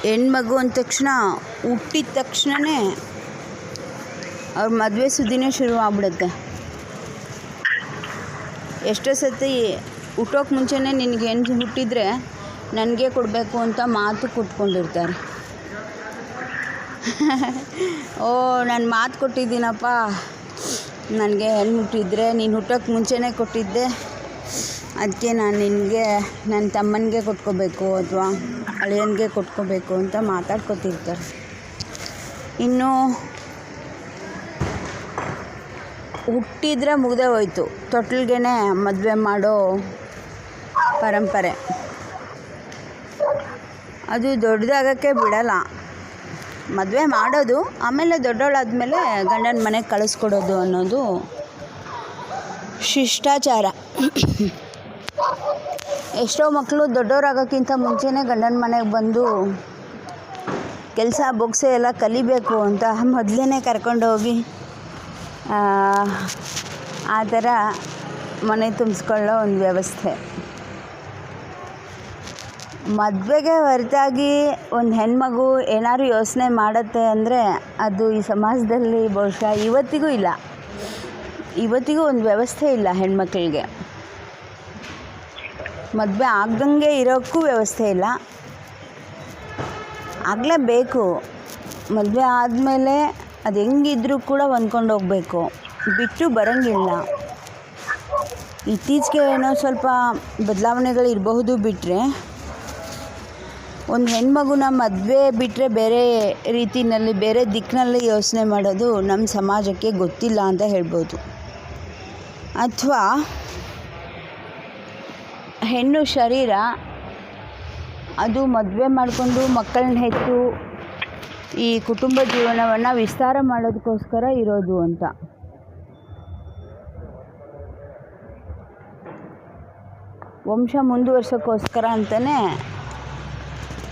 ಹೆಣ್ಮಗು ಅಂದ ತಕ್ಷಣ ಹುಟ್ಟಿದ ತಕ್ಷಣವೇ ಅವ್ರ ಮದುವೆ ಸುದ್ದಿನೇ ಶುರು ಆಗ್ಬಿಡುತ್ತೆ. ಎಷ್ಟೋ ಸತಿ ಹುಟ್ಟೋಕೆ ಮುಂಚೆನೇ ನಿನಗೆ ಹೆಣ್ಣು ಹುಟ್ಟಿದರೆ ನನಗೆ ಕೊಡಬೇಕು ಅಂತ ಮಾತು ಕೊಟ್ಕೊಂಡಿರ್ತಾರೆ. ಓ ನಾನು ಮಾತು ಕೊಟ್ಟಿದ್ದೀನಪ್ಪ, ನನಗೆ ಹೆಣ್ಣು ಹುಟ್ಟಿದ್ರೆ ನೀನು ಹುಟ್ಟೋಕೆ ಮುಂಚೆನೇ ಕೊಟ್ಟಿದ್ದೆ, ಅದಕ್ಕೆ ನಾನು ನಿನಗೆ ನನ್ನ ತಮ್ಮನಿಗೆ ಕೊಟ್ಕೋಬೇಕು ಅಥವಾ ಅಳಿಯನಿಗೆ ಕೊಟ್ಕೋಬೇಕು ಅಂತ ಮಾತಾಡ್ಕೊತಿರ್ತಾರೆ. ಇನ್ನು ಹುಟ್ಟಿದ್ರೆ ಮುಗ್ದೇ ಹೋಯ್ತು, ತೊಟ್ಲಿಗೆ ಮದುವೆ ಮಾಡೋ ಪರಂಪರೆ ಅದು ದೊಡ್ಡದಾಗೋಕ್ಕೆ ಬಿಡಲ್ಲ. ಮದುವೆ ಮಾಡೋದು, ಆಮೇಲೆ ದೊಡ್ಡವಳಾದ್ಮೇಲೆ ಗಂಡನ ಮನೆಗೆ ಕಳಿಸ್ಕೊಡೋದು ಅನ್ನೋದು ಶಿಷ್ಟಾಚಾರ. ಎಷ್ಟೋ ಮಕ್ಕಳು ದೊಡ್ಡವರಾಗೋಕ್ಕಿಂತ ಮುಂಚೆನೇ ಗಂಡನ ಮನೆಗೆ ಬಂದು ಕೆಲಸ ಬೊಗಸೆ ಎಲ್ಲ ಕಲಿಬೇಕು ಅಂತ ಮೊದಲೇ ಕರ್ಕೊಂಡೋಗಿ ಆ ಥರ ಮನೆ ತುಂಬಿಸ್ಕೊಳ್ಳೋ ಒಂದು ವ್ಯವಸ್ಥೆ. ಮದುವೆಗೆ ಹೊರತಾಗಿ ಒಂದು ಹೆಣ್ಮಗು ಏನಾದ್ರು ಯೋಚನೆ ಮಾಡುತ್ತೆ ಅಂದರೆ ಅದು ಈ ಸಮಾಜದಲ್ಲಿ ಬಹುಶಃ ಇವತ್ತಿಗೂ ಇಲ್ಲ. ಇವತ್ತಿಗೂ ಒಂದು ವ್ಯವಸ್ಥೆ ಇಲ್ಲ. ಹೆಣ್ಮಕ್ಳಿಗೆ ಮದುವೆ ಆಗ್ದಂಗೆ ಇರೋಕ್ಕೂ ವ್ಯವಸ್ಥೆ ಇಲ್ಲ. ಆಗಲೇಬೇಕು. ಮದುವೆ ಆದಮೇಲೆ ಅದು ಹೆಂಗಿದ್ರೂ ಕೂಡ ಹೊಂದ್ಕೊಂಡು ಹೋಗಬೇಕು, ಬಿಟ್ಟು ಬರೋಂಗಿಲ್ಲ. ಇತ್ತೀಚೆಗೆ ಏನೋ ಸ್ವಲ್ಪ ಬದಲಾವಣೆಗಳು ಇರಬಹುದು. ಬಿಟ್ಟರೆ ಒಂದು ಹೆಣ್ಮಗುನ ಮದುವೆ ಬಿಟ್ಟರೆ ಬೇರೆ ರೀತಿಯಲ್ಲಿ ಬೇರೆ ದಿಕ್ಕಿನಲ್ಲಿ ಯೋಚನೆ ಮಾಡೋದು ನಮ್ಮ ಸಮಾಜಕ್ಕೆ ಗೊತ್ತಿಲ್ಲ ಅಂತ ಹೇಳ್ಬೋದು. ಅಥವಾ ಹೆಣ್ಣು ಶರೀರ ಅದು ಮದುವೆ ಮಾಡಿಕೊಂಡು ಮಕ್ಕಳನ್ನ ಹೆತ್ತು ಈ ಕುಟುಂಬ ಜೀವನವನ್ನು ವಿಸ್ತಾರ ಮಾಡೋದಕ್ಕೋಸ್ಕರ ಇರೋದು ಅಂತ. ವಂಶ ಮುಂದುವರ್ಸೋಕ್ಕೋಸ್ಕರ ಅಂತಲೇ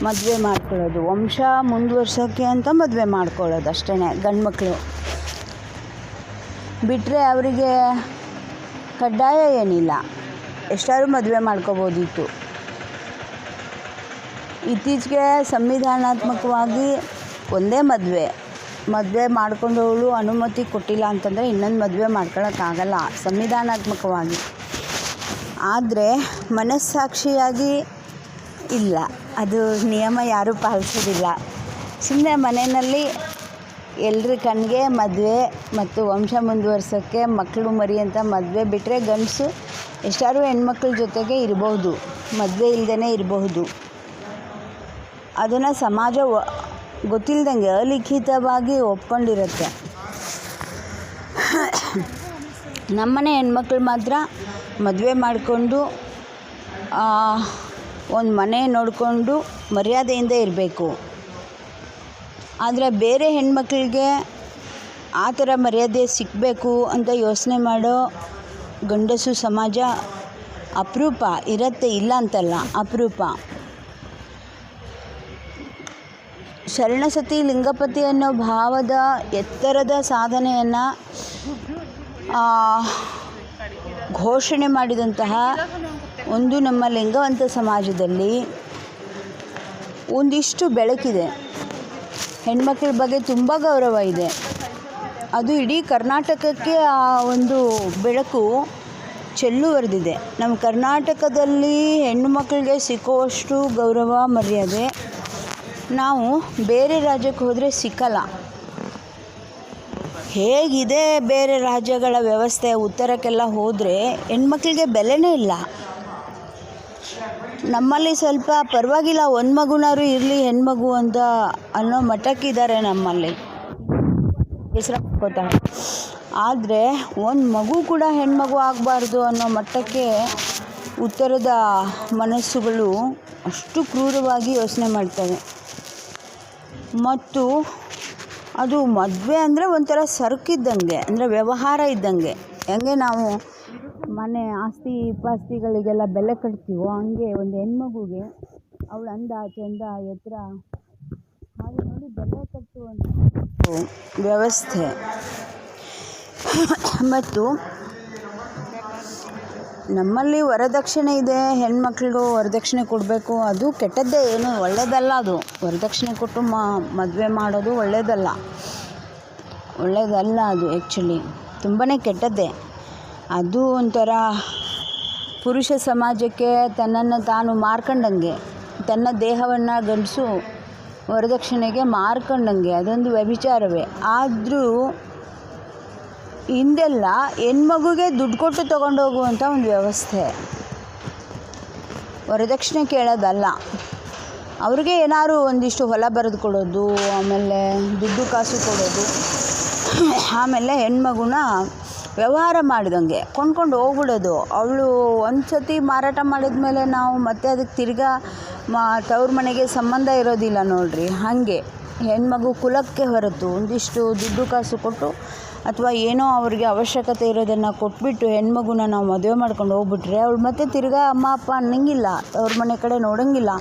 ಮದುವೆ ಮಾಡ್ಕೊಳ್ಳೋದು, ವಂಶ ಮುಂದುವರ್ಸೋಕ್ಕೆ ಅಂತ ಮದುವೆ ಮಾಡ್ಕೊಳ್ಳೋದು ಅಷ್ಟೇ ಗಂಡು ಮಕ್ಕಳು. ಬಿಟ್ಟರೆ ಅವರಿಗೆ ಕಡ್ಡಾಯ ಏನಿಲ್ಲ, ಎಷ್ಟಾದ್ರೂ ಮದುವೆ ಮಾಡ್ಕೋಬೋದಿತ್ತು. ಇತ್ತೀಚೆಗೆ ಸಂವಿಧಾನಾತ್ಮಕವಾಗಿ ಒಂದೇ ಮದುವೆ ಮಾಡ್ಕೊಂಡವಳು ಅನುಮತಿ ಕೊಟ್ಟಿಲ್ಲ ಅಂತಂದರೆ ಇನ್ನೊಂದು ಮದುವೆ ಮಾಡ್ಕೊಳ್ಳೋಕ್ಕಾಗಲ್ಲ ಸಂವಿಧಾನಾತ್ಮಕವಾಗಿ. ಆದರೆ ಮನಸ್ಸಾಕ್ಷಿಯಾಗಿ ಇಲ್ಲ, ಅದು ನಿಯಮ ಯಾರೂ ಪಾಲಿಸೋದಿಲ್ಲ. ಸುಮ್ಮನೆ ಮನೆಯಲ್ಲಿ ಎಲ್ಲರ ಕಣ್ಣಿಗೆ ಮದುವೆ ಮತ್ತು ವಂಶ ಮುಂದುವರ್ಸೋಕ್ಕೆ ಮಕ್ಕಳು ಮರಿ ಅಂತ ಮದುವೆ ಬಿಟ್ಟರೆ ಗಂಡಸು ಎಷ್ಟಾದ್ರೂ ಹೆಣ್ಮಕ್ಳ ಜೊತೆಗೆ ಇರಬಹುದು, ಮದುವೆ ಇಲ್ಲದೇ ಇರಬಹುದು. ಅದನ್ನು ಸಮಾಜ ಗೊತ್ತಿಲ್ದಂಗೆ ಅಲಿಖಿತವಾಗಿ ಒಪ್ಕೊಂಡಿರುತ್ತೆ. ನಮ್ಮನೆ ಹೆಣ್ಮಕ್ಳು ಮಾತ್ರ ಮದುವೆ ಮಾಡಿಕೊಂಡು ಒಂದು ಮನೆ ನೋಡಿಕೊಂಡು ಮರ್ಯಾದೆಯಿಂದ ಇರಬೇಕು. ಆದರೆ ಬೇರೆ ಹೆಣ್ಮಕ್ಳಿಗೆ ಆ ಥರ ಮರ್ಯಾದೆ ಸಿಗಬೇಕು ಅಂತ ಯೋಚನೆ ಮಾಡೋ ಗಂಡಸು ಸಮಾಜ ಅಪರೂಪ ಇರುತ್ತೆ, ಇಲ್ಲ ಅಂತಲ್ಲ, ಅಪರೂಪ. ಶರಣಸತಿ ಲಿಂಗಪತಿ ಅನ್ನೋ ಭಾವದ ಎತ್ತರದ ಸಾಧನೆಯನ್ನು ಘೋಷಣೆ ಮಾಡಿದಂತಹ ಒಂದು ನಮ್ಮ ಲಿಂಗವಂತ ಸಮಾಜದಲ್ಲಿ ಒಂದಿಷ್ಟು ಬೆಳಕಿದೆ. ಹೆಣ್ಮಕ್ಳ ಬಗ್ಗೆ ತುಂಬ ಗೌರವ ಇದೆ. ಅದು ಇಡೀ ಕರ್ನಾಟಕಕ್ಕೆ ಆ ಒಂದು ಬೆಳಕು ಚೆಲ್ಲುವರೆದಿದೆ. ನಮ್ಮ ಕರ್ನಾಟಕದಲ್ಲಿ ಹೆಣ್ಣು ಮಕ್ಕಳಿಗೆ ಸಿಕ್ಕುವಷ್ಟು ಗೌರವ ಮರ್ಯಾದೆ ನಾವು ಬೇರೆ ರಾಜ್ಯಕ್ಕೆ ಹೋದರೆ ಸಿಕ್ಕಲ್ಲ. ಹೇಗಿದೆ ಬೇರೆ ರಾಜ್ಯಗಳ ವ್ಯವಸ್ಥೆ, ಉತ್ತರಕ್ಕೆಲ್ಲ ಹೋದರೆ ಹೆಣ್ಮಕ್ಳಿಗೆ ಬೆಲೆನೇ ಇಲ್ಲ. ನಮ್ಮಲ್ಲಿ ಸ್ವಲ್ಪ ಪರವಾಗಿಲ್ಲ, ಒಂದು ಮಗುನಾರು ಇರಲಿ ಹೆಣ್ಮಗು ಅಂತ ಅನ್ನೋ ಮಟ್ಟಕ್ಕಿದ್ದಾರೆ ನಮ್ಮಲ್ಲಿ, ಹೆಸರು ಹಾಕ್ಕೋತಾರೆ. ಆದರೆ ಒಂದು ಮಗು ಕೂಡ ಹೆಣ್ಮಗು ಆಗಬಾರ್ದು ಅನ್ನೋ ಮಟ್ಟಕ್ಕೆ ಉತ್ತರದ ಮನಸ್ಸುಗಳು ಅಷ್ಟು ಕ್ರೂರವಾಗಿ ಯೋಚನೆ ಮಾಡ್ತವೆ. ಮತ್ತು ಅದು ಮದುವೆ ಅಂದರೆ ಒಂಥರ ಸರಕಿದ್ದಂಗೆ, ಅಂದರೆ ವ್ಯವಹಾರ ಇದ್ದಂಗೆ. ಹೆಂಗೆ ನಾವು ಮನೆ ಆಸ್ತಿ ಪಾಸ್ತಿಗಳಿಗೆಲ್ಲ ಬೆಲೆ ಕಟ್ತೀವೋ ಹಂಗೆ ಒಂದು ಹೆಣ್ಮಗುಗೆ ಅವಳ ಅಂದ ಚಂದ ಎತ್ತರ ಹಾಗೆ ನೋಡಿ ಬೆಲೆ ಕಟ್ಟುವಂಥ ವ್ಯವಸ್ಥೆ. ಮತ್ತು ನಮ್ಮಲ್ಲಿ ವರದಕ್ಷಿಣೆ ಇದೆ, ಹೆಣ್ಮಕ್ಳಿಗೂ ವರದಕ್ಷಿಣೆ ಕೊಡಬೇಕು, ಅದು ಕೆಟ್ಟದ್ದೇ, ಏನು ಒಳ್ಳೆಯದಲ್ಲ. ಅದು ವರದಕ್ಷಿಣೆ ಕೊಟ್ಟು ಮದುವೆ ಮಾಡೋದು ಒಳ್ಳೆಯದಲ್ಲ ಅದು ಆ್ಯಕ್ಚುಲಿ ತುಂಬಾ ಕೆಟ್ಟದ್ದೇ. ಅದು ಒಂಥರ ಪುರುಷ ಸಮಾಜಕ್ಕೆ ತನ್ನನ್ನು ತಾನು ಮಾರ್ಕೊಂಡಂಗೆ, ತನ್ನ ದೇಹವನ್ನು ಗಂಡಸು ವರದಕ್ಷಿಣೆಗೆ ಮಾರ್ಕೊಂಡಂಗೆ, ಅದೊಂದು ವ್ಯಭಿಚಾರವೇ. ಆದರೂ ಹಿಂದೆಲ್ಲ ಹೆಣ್ಮಗುಗೆ ದುಡ್ಡು ಕೊಟ್ಟು ತೊಗೊಂಡೋಗುವಂಥ ಒಂದು ವ್ಯವಸ್ಥೆ, ವರದಕ್ಷಿಣೆ ಕೇಳೋದಲ್ಲ. ಅವ್ರಿಗೆ ಏನಾದ್ರು ಒಂದಿಷ್ಟು ಹೊಲ ಬರೆದು ಕೊಡೋದು, ಆಮೇಲೆ ದುಡ್ಡು ಕಾಸು ಕೊಡೋದು, ಆಮೇಲೆ ಹೆಣ್ಮಗುನ ವ್ಯವಹಾರ ಮಾಡಿದಂಗೆ ಕೊಂಡ್ಕೊಂಡು ಹೋಗ್ಬಿಡೋದು. ಅವಳು ಒಂದು ಸತಿ ಮಾರಾಟ ಮಾಡಿದ ಮೇಲೆ ನಾವು ಮತ್ತೆ ಅದಕ್ಕೆ ತಿರ್ಗಾ ತವ್ರ ಮನೆಗೆ ಸಂಬಂಧ ಇರೋದಿಲ್ಲ ನೋಡ್ರಿ. ಹಾಗೆ ಹೆಣ್ಮಗು ಕುಲಕ್ಕೆ ಹೊರತು ಒಂದಿಷ್ಟು ದುಡ್ಡು ಕಾಸು ಕೊಟ್ಟು ಅಥವಾ ಏನೋ ಅವ್ರಿಗೆ ಅವಶ್ಯಕತೆ ಇರೋದನ್ನು ಕೊಟ್ಬಿಟ್ಟು ಹೆಣ್ಮಗುನ ನಾವು ಮದುವೆ ಮಾಡ್ಕೊಂಡು ಹೋಗ್ಬಿಟ್ರೆ ಅವಳು ಮತ್ತೆ ತಿರ್ಗಾ ಅಮ್ಮ ಅಪ್ಪ ಅನ್ನಂಗಿಲ್ಲ, ಅವ್ರ ಮನೆ ಕಡೆ ನೋಡೋಂಗಿಲ್ಲ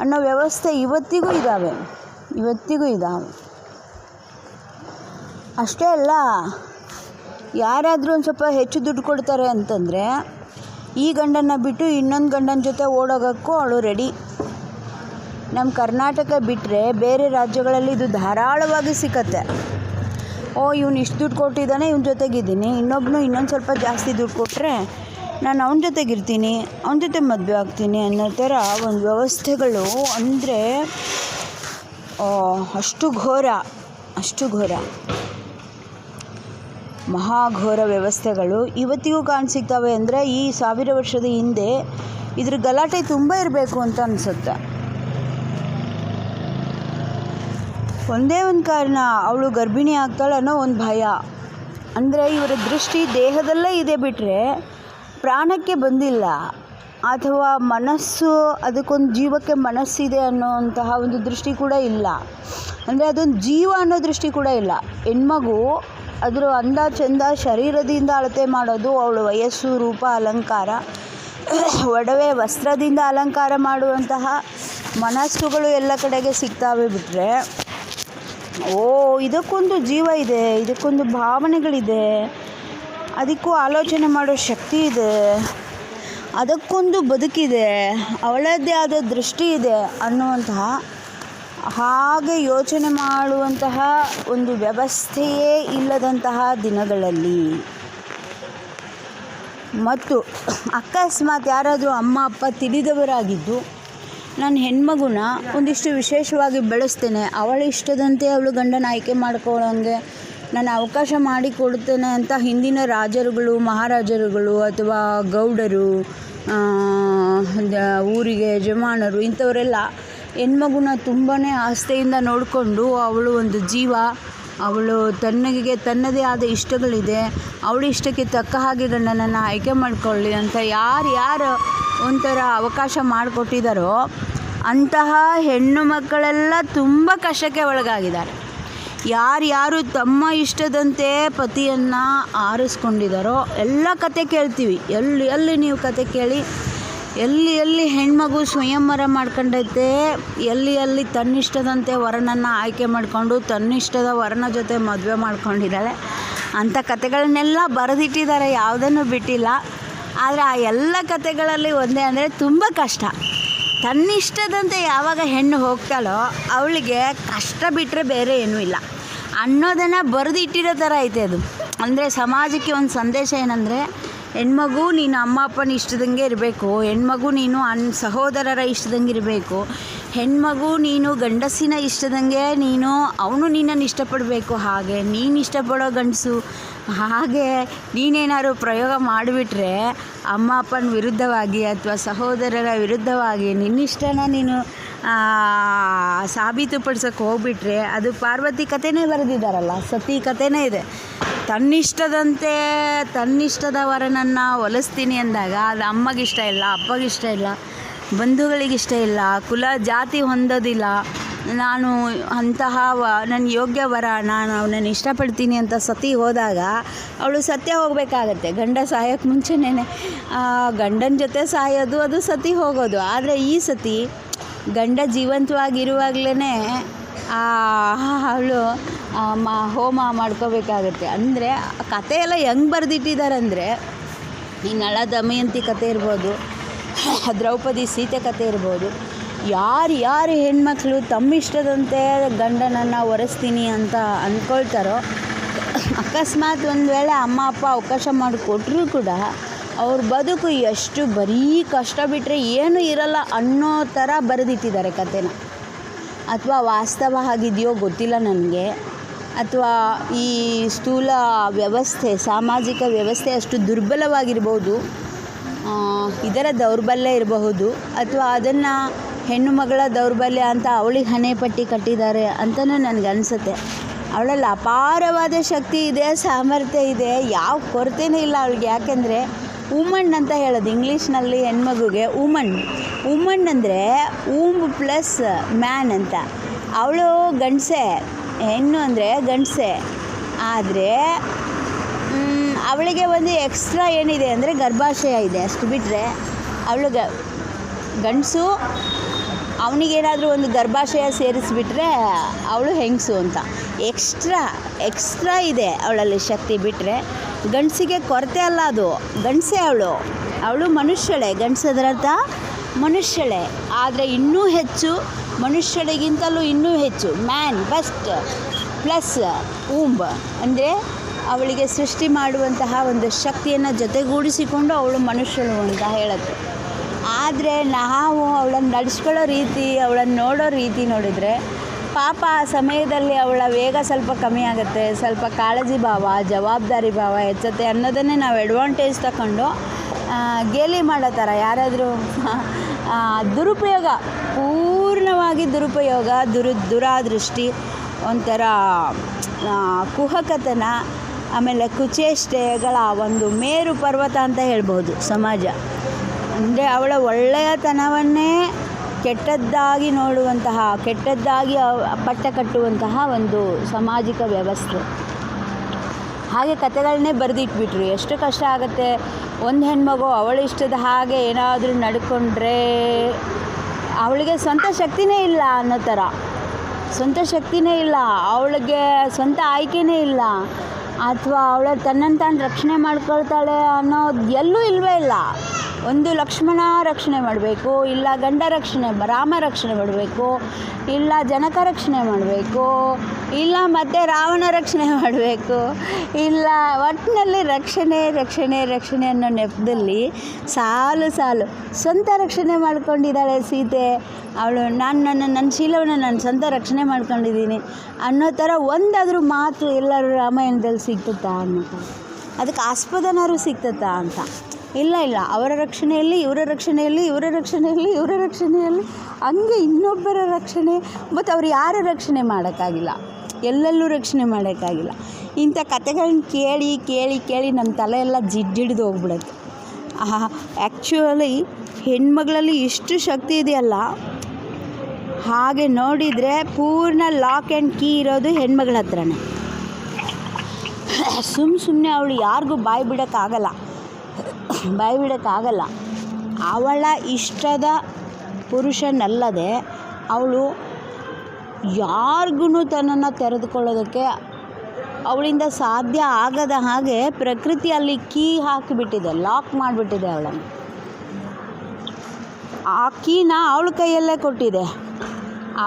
ಅನ್ನೋ ವ್ಯವಸ್ಥೆ ಇವತ್ತಿಗೂ ಇದ್ದಾವೆ. ಅಷ್ಟೇ ಅಲ್ಲ, ಯಾರಾದರೂ ಒಂದು ಸ್ವಲ್ಪ ಹೆಚ್ಚು ದುಡ್ಡು ಕೊಡ್ತಾರೆ ಅಂತಂದರೆ ಈ ಗಂಡನ್ನು ಬಿಟ್ಟು ಇನ್ನೊಂದು ಗಂಡನ ಜೊತೆ ಓಡೋಗೋಕ್ಕೂ ಅವಳು ರೆಡಿ. ನಮ್ಮ ಕರ್ನಾಟಕ ಬಿಟ್ಟರೆ ಬೇರೆ ರಾಜ್ಯಗಳಲ್ಲಿ ಇದು ಧಾರಾಳವಾಗಿ ಸಿಕ್ಕತ್ತೆ. ಇವನು ಇಷ್ಟು ದುಡ್ಡು ಕೊಟ್ಟಿದ್ದಾನೆ, ಇವನ ಜೊತೆಗಿದ್ದೀನಿ, ಇನ್ನೊಂದು ಸ್ವಲ್ಪ ಜಾಸ್ತಿ ದುಡ್ಡು ಕೊಟ್ಟರೆ ನಾನು ಅವನ ಜೊತೆಗಿರ್ತೀನಿ, ಅವನ ಜೊತೆ ಮದುವೆ ಆಗ್ತೀನಿ ಅನ್ನೋ ಥರ ಒಂದು ವ್ಯವಸ್ಥೆಗಳು. ಅಂದರೆ ಅಷ್ಟು ಘೋರ ಮಹಾಘೋರ ವ್ಯವಸ್ಥೆಗಳು ಇವತ್ತಿಗೂ ಕಾಣಸಿಗ್ತವೆ. ಅಂದರೆ ಈ 1000 ವರ್ಷದ ಹಿಂದೆ ಇದ್ರ ಗಲಾಟೆ ತುಂಬ ಇರಬೇಕು ಅಂತ ಅನಿಸುತ್ತೆ. ಒಂದೇ ಒಂದು ಕಾರಣ, ಅವಳು ಗರ್ಭಿಣಿ ಆಗ್ತಾಳೆ ಅನ್ನೋ ಒಂದು ಭಯ. ಅಂದರೆ ಇವರ ದೃಷ್ಟಿ ದೇಹದಲ್ಲೇ ಇದೆ ಬಿಟ್ಟರೆ ಪ್ರಾಣಕ್ಕೆ ಬಂದಿಲ್ಲ, ಅಥವಾ ಮನಸ್ಸು, ಅದಕ್ಕೊಂದು ಜೀವಕ್ಕೆ ಮನಸ್ಸಿದೆ ಅನ್ನೋಂತಹ ಒಂದು ದೃಷ್ಟಿ ಕೂಡ ಇಲ್ಲ. ಅಂದರೆ ಅದೊಂದು ಜೀವ ಅನ್ನೋ ದೃಷ್ಟಿ ಕೂಡ ಇಲ್ಲ. ಹೆಣ್ಮಗು ಅದರ ಅಂದ ಚಂದ ಶರೀರದಿಂದ ಅಳತೆ ಮಾಡೋದು, ಅವಳ ವಯಸ್ಸು, ರೂಪ, ಅಲಂಕಾರ, ಒಡವೆ, ವಸ್ತ್ರದಿಂದ ಅಲಂಕಾರ ಮಾಡುವಂತಹ ಮನಸ್ಸುಗಳು ಎಲ್ಲ ಕಡೆಗೆ ಸಿಗ್ತಾವೆ ಬಿಟ್ಟರೆ ಇದಕ್ಕೊಂದು ಜೀವ ಇದೆ, ಇದಕ್ಕೊಂದು ಭಾವನೆಗಳಿದೆ, ಅದಕ್ಕೂ ಆಲೋಚನೆ ಮಾಡೋ ಶಕ್ತಿ ಇದೆ, ಅದಕ್ಕೊಂದು ಬದುಕಿದೆ, ಅವಳದ್ದೇ ಆದ ದೃಷ್ಟಿ ಇದೆ ಅನ್ನುವಂತಹ ಹಾಗೆ ಯೋಚನೆ ಮಾಡುವಂತಹ ಒಂದು ವ್ಯವಸ್ಥೆಯೇ ಇಲ್ಲದಂತಹ ದಿನಗಳಲ್ಲಿ, ಮತ್ತು ಅಕಸ್ಮಾತ್ ಯಾರಾದರೂ ಅಮ್ಮ ಅಪ್ಪ ತಿಳಿದವರಾಗಿದ್ದು ನಾನು ಹೆಣ್ಮಗುನ ಒಂದಿಷ್ಟು ವಿಶೇಷವಾಗಿ ಬೆಳೆಸ್ತೇನೆ, ಅವಳ ಇಷ್ಟದಂತೆ ಅವಳು ಗಂಡನ ಆಯ್ಕೆ ಮಾಡ್ಕೊಳ್ಳೋಂಗೆ ನಾನು ಅವಕಾಶ ಮಾಡಿಕೊಡ್ತೇನೆ ಅಂತ ಹಿಂದಿನ ರಾಜರುಗಳು, ಮಹಾರಾಜರುಗಳು ಅಥವಾ ಗೌಡರು, ಊರಿಗೆ ಯಜಮಾನರು, ಇಂಥವರೆಲ್ಲ ಹೆಣ್ಮಗುನ ತುಂಬಾ ಆಸ್ಥೆಯಿಂದ ನೋಡಿಕೊಂಡು, ಅವಳು ಒಂದು ಜೀವ, ಅವಳು ತನ್ನದೇ ಆದ ಇಷ್ಟಗಳಿದೆ, ಅವಳ ಇಷ್ಟಕ್ಕೆ ತಕ್ಕ ಹಾಗೆ ಗಂಡನನ್ನು ಆಯ್ಕೆ ಮಾಡಿಕೊಳ್ಳಿ ಅಂತ ಯಾರು ಒಂಥರ ಅವಕಾಶ ಮಾಡಿಕೊಟ್ಟಿದ್ದಾರೋ ಅಂತಹ ಹೆಣ್ಣು ಮಕ್ಕಳೆಲ್ಲ ತುಂಬ ಕಷ್ಟಕ್ಕೆ ಒಳಗಾಗಿದ್ದಾರೆ. ಯಾರು ತಮ್ಮ ಇಷ್ಟದಂತೆ ಪತಿಯನ್ನು ಆರಿಸ್ಕೊಂಡಿದ್ದಾರೋ ಎಲ್ಲ ಕತೆ ಕೇಳ್ತೀವಿ. ಎಲ್ಲಿ ನೀವು ಕತೆ ಕೇಳಿ, ಎಲ್ಲಿ ಹೆಣ್ಮಗು ಸ್ವಯಂವರ ಮಾಡ್ಕೊಂಡೈತೆ, ಎಲ್ಲಿ ತನ್ನಿಷ್ಟದಂತೆ ವರನನ್ನು ಆಯ್ಕೆ ಮಾಡಿಕೊಂಡು ತನ್ನಿಷ್ಟದ ವರನ ಜೊತೆ ಮದುವೆ ಮಾಡ್ಕೊಂಡಿದ್ದಾಳೆ ಅಂಥ ಕತೆಗಳನ್ನೆಲ್ಲ ಬರೆದಿಟ್ಟಿದ್ದಾರೆ, ಯಾವುದನ್ನು ಬಿಟ್ಟಿಲ್ಲ. ಆದರೆ ಆ ಎಲ್ಲ ಕತೆಗಳಲ್ಲಿ ಒಂದೇ ಅಂದರೆ ತುಂಬ ಕಷ್ಟ. ತನ್ನಿಷ್ಟದಂತೆ ಯಾವಾಗ ಹೆಣ್ಣು ಹೋಗ್ತಾಳೋ ಅವಳಿಗೆ ಕಷ್ಟ ಬಿಟ್ಟರೆ ಬೇರೆ ಏನೂ ಇಲ್ಲ ಅನ್ನೋದನ್ನು ಬರೆದಿಟ್ಟಿರೋ ಥರ ಐತೆ ಅದು. ಅಂದರೆ ಸಮಾಜಕ್ಕೆ ಒಂದು ಸಂದೇಶ ಏನಂದರೆ, ಹೆಣ್ಮಗು ನೀನು ಅಮ್ಮ ಅಪ್ಪನ ಇಷ್ಟದಂಗೆ ಇರಬೇಕು, ಹೆಣ್ಮಗು ನೀನು ಸಹೋದರರ ಇಷ್ಟದಂಗೆ ಇರಬೇಕು, ಹೆಣ್ಮಗು ನೀನು ಗಂಡಸಿನ ಇಷ್ಟದಂಗೆ ಅವನು ನಿನ್ನನ್ನು ಇಷ್ಟಪಡಬೇಕು, ಹಾಗೆ ನೀನು ಇಷ್ಟಪಡೋ ಗಂಡಸು, ಹಾಗೆ ನೀನೇನಾದ್ರು ಪ್ರಯೋಗ ಮಾಡಿಬಿಟ್ರೆ ಅಮ್ಮ ಅಪ್ಪನ ವಿರುದ್ಧವಾಗಿ ಅಥವಾ ಸಹೋದರರ ವಿರುದ್ಧವಾಗಿ ನಿನ್ನಿಷ್ಟನ ನೀನು ಸಾಬೀತುಪಡಿಸೋಕ್ಕೆ ಹೋಗ್ಬಿಟ್ರೆ, ಅದು ಪಾರ್ವತಿ ಕಥೆನೇ ಬರೆದಿದ್ದಾರಲ್ಲ, ಸತಿ ಕಥೆನೇ ಇದೆ. ತನ್ನಿಷ್ಟದ ವರನನ್ನು ಒಲಿಸ್ತೀನಿ ಅಂದಾಗ ಅದು ಅಮ್ಮಗಿಷ್ಟ ಇಲ್ಲ, ಅಪ್ಪಗಿಷ್ಟ ಇಲ್ಲ, ಬಂಧುಗಳಿಗಿಷ್ಟ ಇಲ್ಲ, ಕುಲ ಜಾತಿ ಹೊಂದೋದಿಲ್ಲ. ನಾನು ಅಂತಹ ನನ್ನ ಯೋಗ್ಯ ವರ, ನಾನು ಅವನನ್ನು ಇಷ್ಟಪಡ್ತೀನಿ ಅಂತ ಸತಿ ಹೋದಾಗ ಅವಳು ಸತ್ಯ ಹೋಗಬೇಕಾಗತ್ತೆ. ಗಂಡ ಸಾಯೋಕ್ಕೆ ಮುಂಚೆನೇ ಗಂಡನ ಜೊತೆ ಸಾಯೋದು, ಅದು ಸತಿ ಹೋಗೋದು. ಆದರೆ ಈ ಸತಿ ಗಂಡ ಜೀವಂತವಾಗಿರುವಾಗಲೇ ಅವಳು ಹೋಮ ಮಾಡ್ಕೋಬೇಕಾಗತ್ತೆ. ಅಂದರೆ ಕಥೆಯೆಲ್ಲ ಹೆಂಗೆ ಬರೆದಿಟ್ಟಿದ್ದಾರೆ ಅಂದರೆ, ಈ ನಳ ದಮಯಂತಿ ಕಥೆ ಇರ್ಬೋದು, ದ್ರೌಪದಿ ಸೀತೆ ಕಥೆ ಇರ್ಬೋದು. ಯಾರು ಹೆಣ್ಮಕ್ಳು ತಮ್ಮಿಷ್ಟದಂತೆ ಗಂಡನನ್ನು ಒರೆಸ್ತೀನಿ ಅಂತ ಅಂದ್ಕೊಳ್ತಾರೋ, ಅಕಸ್ಮಾತ್ ಒಂದು ವೇಳೆ ಅಮ್ಮ ಅಪ್ಪ ಅವಕಾಶ ಮಾಡಿಕೊಟ್ರೂ ಕೂಡ ಅವ್ರ ಬದುಕು ಎಷ್ಟು ಬರೀ ಕಷ್ಟ ಬಿಟ್ಟರೆ ಏನೂ ಇರಲ್ಲ ಅನ್ನೋ ಥರ ಬರೆದಿಟ್ಟಿದ್ದಾರೆ ಕಥೆನ. ಅಥವಾ ವಾಸ್ತವ ಆಗಿದೆಯೋ ಗೊತ್ತಿಲ್ಲ ನನಗೆ, ಅಥವಾ ಈ ಸ್ಥೂಲ ವ್ಯವಸ್ಥೆ, ಸಾಮಾಜಿಕ ವ್ಯವಸ್ಥೆ ಅಷ್ಟು ದುರ್ಬಲವಾಗಿರ್ಬೋದು, ಇದರ ದೌರ್ಬಲ್ಯ ಇರಬಹುದು, ಅಥವಾ ಅದನ್ನು ಹೆಣ್ಣು ಮಗಳ ದೌರ್ಬಲ್ಯ ಅಂತ ಅವಳಿಗೆ ಹಣೆಪಟ್ಟಿ ಕಟ್ಟಿದ್ದಾರೆ ಅಂತಲೂ ನನಗನ್ಸುತ್ತೆ. ಅವಳಲ್ಲಿ ಅಪಾರವಾದ ಶಕ್ತಿ ಇದೆ, ಸಾಮರ್ಥ್ಯ ಇದೆ, ಯಾವ ಕೊರತೆಯೂ ಇಲ್ಲ ಅವಳಿಗೆ. ಯಾಕೆಂದರೆ ವುಮನ್ ಅಂತ ಹೇಳೋದು ಇಂಗ್ಲೀಷ್ನಲ್ಲಿ ಹೆಣ್ಮಗುಗೆ ವುಮನ್ ಅಂದರೆ ಊಂಬ್ ಪ್ಲಸ್ ಮ್ಯಾನ್ ಅಂತ. ಅವಳು ಗಂಡಸೆ, ಹೆಣ್ಣು ಅಂದರೆ ಗಂಡಸೆ. ಆದರೆ ಅವಳಿಗೆ ಒಂದು ಎಕ್ಸ್ಟ್ರಾ ಏನಿದೆ ಅಂದರೆ ಗರ್ಭಾಶಯ ಇದೆ, ಅಷ್ಟು ಬಿಟ್ಟರೆ ಅವಳು ಗಂಡಸು. ಅವನಿಗೇನಾದರೂ ಒಂದು ಗರ್ಭಾಶಯ ಸೇರಿಸಿಬಿಟ್ರೆ ಅವಳು ಹೆಂಗಸು ಅಂತ. ಎಕ್ಸ್ಟ್ರಾ ಇದೆ ಅವಳಲ್ಲಿ ಶಕ್ತಿ. ಬಿಟ್ಟರೆ ಗಂಡಸಿಗೆ ಕೊರತೆ ಅಲ್ಲ, ಅದು ಗಂಡಸೆ. ಅವಳು ಮನುಷ್ಯಳೆ. ಗಂಡಸದ್ರರ್ಥ ಮನುಷ್ಯಳೆ. ಆದರೆ ಇನ್ನೂ ಹೆಚ್ಚು, ಮನುಷ್ಯಳಿಗಿಂತಲೂ ಇನ್ನೂ ಹೆಚ್ಚು ಮ್ಯಾನ್ ಫಸ್ಟ್ ಪ್ಲಸ್ ಊಂಬ್ ಅಂದರೆ ಅವಳಿಗೆ ಸೃಷ್ಟಿ ಮಾಡುವಂತಹ ಒಂದು ಶಕ್ತಿಯನ್ನು ಜೊತೆಗೂಡಿಸಿಕೊಂಡು ಅವಳು ಮನುಷ್ಯಳು ಅಂತ ಹೇಳುತ್ತೆ. ಆದರೆ ನಾವು ಅವಳನ್ನು ನಡೆಸ್ಕೊಳ್ಳೋ ರೀತಿ, ಅವಳನ್ನು ನೋಡೋ ರೀತಿ ನೋಡಿದರೆ ಪಾಪ ಆ ಸಮಯದಲ್ಲಿ ಅವಳ ವೇಗ ಸ್ವಲ್ಪ ಕಮ್ಮಿ ಆಗುತ್ತೆ, ಸ್ವಲ್ಪ ಕಾಳಜಿ ಭಾವ, ಜವಾಬ್ದಾರಿ ಭಾವ ಹೆಚ್ಚುತ್ತೆ ಅನ್ನೋದನ್ನೇ ನಾವು ಅಡ್ವಾಂಟೇಜ್ ತಗೊಂಡು ಗೇಲಿ ಮಾಡೋ ಥರ ಯಾರಾದರೂ ದುರುಪಯೋಗ, ಪೂರ್ಣವಾಗಿ ದುರುಪಯೋಗ, ದುರಾದೃಷ್ಟಿ, ಒಂಥರ ಕುಹಕತನ, ಆಮೇಲೆ ಕುಚೇಷ್ಟೆಗಳ ಒಂದು ಮೇರು ಪರ್ವತ ಅಂತ ಹೇಳ್ಬೋದು ಸಮಾಜ. ಅಂದರೆ ಅವಳ ಒಳ್ಳೆಯತನವನ್ನೇ ಕೆಟ್ಟದ್ದಾಗಿ ನೋಡುವಂತಹ, ಕೆಟ್ಟದ್ದಾಗಿ ಪಟ್ಟ ಕಟ್ಟುವಂತಹ ಒಂದು ಸಾಮಾಜಿಕ ವ್ಯವಸ್ಥೆ. ಹಾಗೆ ಕಥೆಗಳನ್ನೇ ಬರೆದಿಟ್ಬಿಟ್ರು. ಎಷ್ಟು ಕಷ್ಟ ಆಗುತ್ತೆ. ಒಂದು ಹೆಣ್ಮಗು ಅವಳಿಷ್ಟದ ಹಾಗೆ ಏನಾದರೂ ನಡ್ಕೊಂಡ್ರೆ ಅವಳಿಗೆ ಸ್ವಂತ ಶಕ್ತಿನೇ ಇಲ್ಲ ಅನ್ನೋ ಥರ, ಸ್ವಂತ ಶಕ್ತಿನೇ ಇಲ್ಲ, ಅವಳಿಗೆ ಸ್ವಂತ ಆಯ್ಕೆನೇ ಇಲ್ಲ, ಅಥವಾ ಅವಳ ತನ್ನನ್ನು ತಾನು ರಕ್ಷಣೆ ಮಾಡ್ಕೊಳ್ತಾಳೆ ಅನ್ನೋದು ಎಲ್ಲೂ ಇಲ್ಲವೇ ಇಲ್ಲ. ಒಂದು ಲಕ್ಷ್ಮಣ ರಕ್ಷಣೆ ಮಾಡಬೇಕು, ಇಲ್ಲ ಗಂಡ ರಕ್ಷಣೆ, ರಾಮ ರಕ್ಷಣೆ ಮಾಡಬೇಕು, ಇಲ್ಲ ಜನಕ ರಕ್ಷಣೆ ಮಾಡಬೇಕು, ಇಲ್ಲ ಮತ್ತೆ ರಾವಣ ರಕ್ಷಣೆ ಮಾಡಬೇಕು, ಇಲ್ಲ ಒಟ್ಟಿನಲ್ಲಿ ರಕ್ಷಣೆ ಅನ್ನೋ ನೆಪದಲ್ಲಿ ಸಾಲು ಸ್ವಂತ ರಕ್ಷಣೆ ಮಾಡ್ಕೊಂಡಿದ್ದಾಳೆ ಸೀತೆ. ಅವಳು ನನ್ನ ಶೀಲವನ್ನು ನಾನು ಸ್ವಂತ ರಕ್ಷಣೆ ಮಾಡ್ಕೊಂಡಿದ್ದೀನಿ ಅನ್ನೋ ಥರ ಒಂದಾದರೂ ಮಾತು ಎಲ್ಲರೂ ರಾಮಾಯಣದಲ್ಲಿ ಸಿಗ್ತತ್ತಾ ಅನ್ನೋ, ಅದಕ್ಕೆ ಆಸ್ಪದನಾರು ಸಿಗ್ತತ್ತಾ ಅಂತ. ಇಲ್ಲ ಅವರ ರಕ್ಷಣೆಯಲ್ಲಿ, ಇವರ ರಕ್ಷಣೆಯಲ್ಲಿ ಹಂಗೆ ಇನ್ನೊಬ್ಬರ ರಕ್ಷಣೆ, ಮತ್ತು ಅವ್ರು ಯಾರು ರಕ್ಷಣೆ ಮಾಡೋಕ್ಕಾಗಿಲ್ಲ, ಎಲ್ಲೆಲ್ಲೂ ರಕ್ಷಣೆ ಮಾಡೋಕ್ಕಾಗಿಲ್ಲ. ಇಂಥ ಕಥೆಗಳನ್ನ ಕೇಳಿ ನಮ್ಮ ತಲೆ ಎಲ್ಲ ಜಿಡ್ಡಿಡ್ದು ಹೋಗ್ಬಿಡುತ್ತೆ. ಆ್ಯಕ್ಚುಲಿ ಹೆಣ್ಮಗಳಲ್ಲಿ ಇಷ್ಟು ಶಕ್ತಿ ಇದೆಯಲ್ಲ, ಹಾಗೆ ನೋಡಿದರೆ ಪೂರ್ಣ ಲಾಕ್ ಆ್ಯಂಡ್ ಕೀ ಇರೋದು ಹೆಣ್ಮಗಳ ಹತ್ರನೇ. ಸುಮ್ಮನೆ ಅವಳು ಯಾರಿಗೂ ಬಾಯಿ ಬಿಡೋಕ್ಕಾಗಲ್ಲ. ಅವಳ ಇಷ್ಟದ ಪುರುಷನಲ್ಲದೆ ಅವಳು ಯಾರಿಗೂ ತನ್ನನ್ನು ತೆರೆದುಕೊಳ್ಳೋದಕ್ಕೆ ಅವಳಿಂದ ಸಾಧ್ಯ ಆಗದ ಹಾಗೆ ಪ್ರಕೃತಿ ಅಲ್ಲಿ ಕೀ ಹಾಕಿಬಿಟ್ಟಿದೆ, ಲಾಕ್ ಮಾಡಿಬಿಟ್ಟಿದೆ ಅವಳನ್ನು. ಆ ಕೀನ ಅವಳ ಕೈಯಲ್ಲೇ ಕೊಟ್ಟಿದೆ.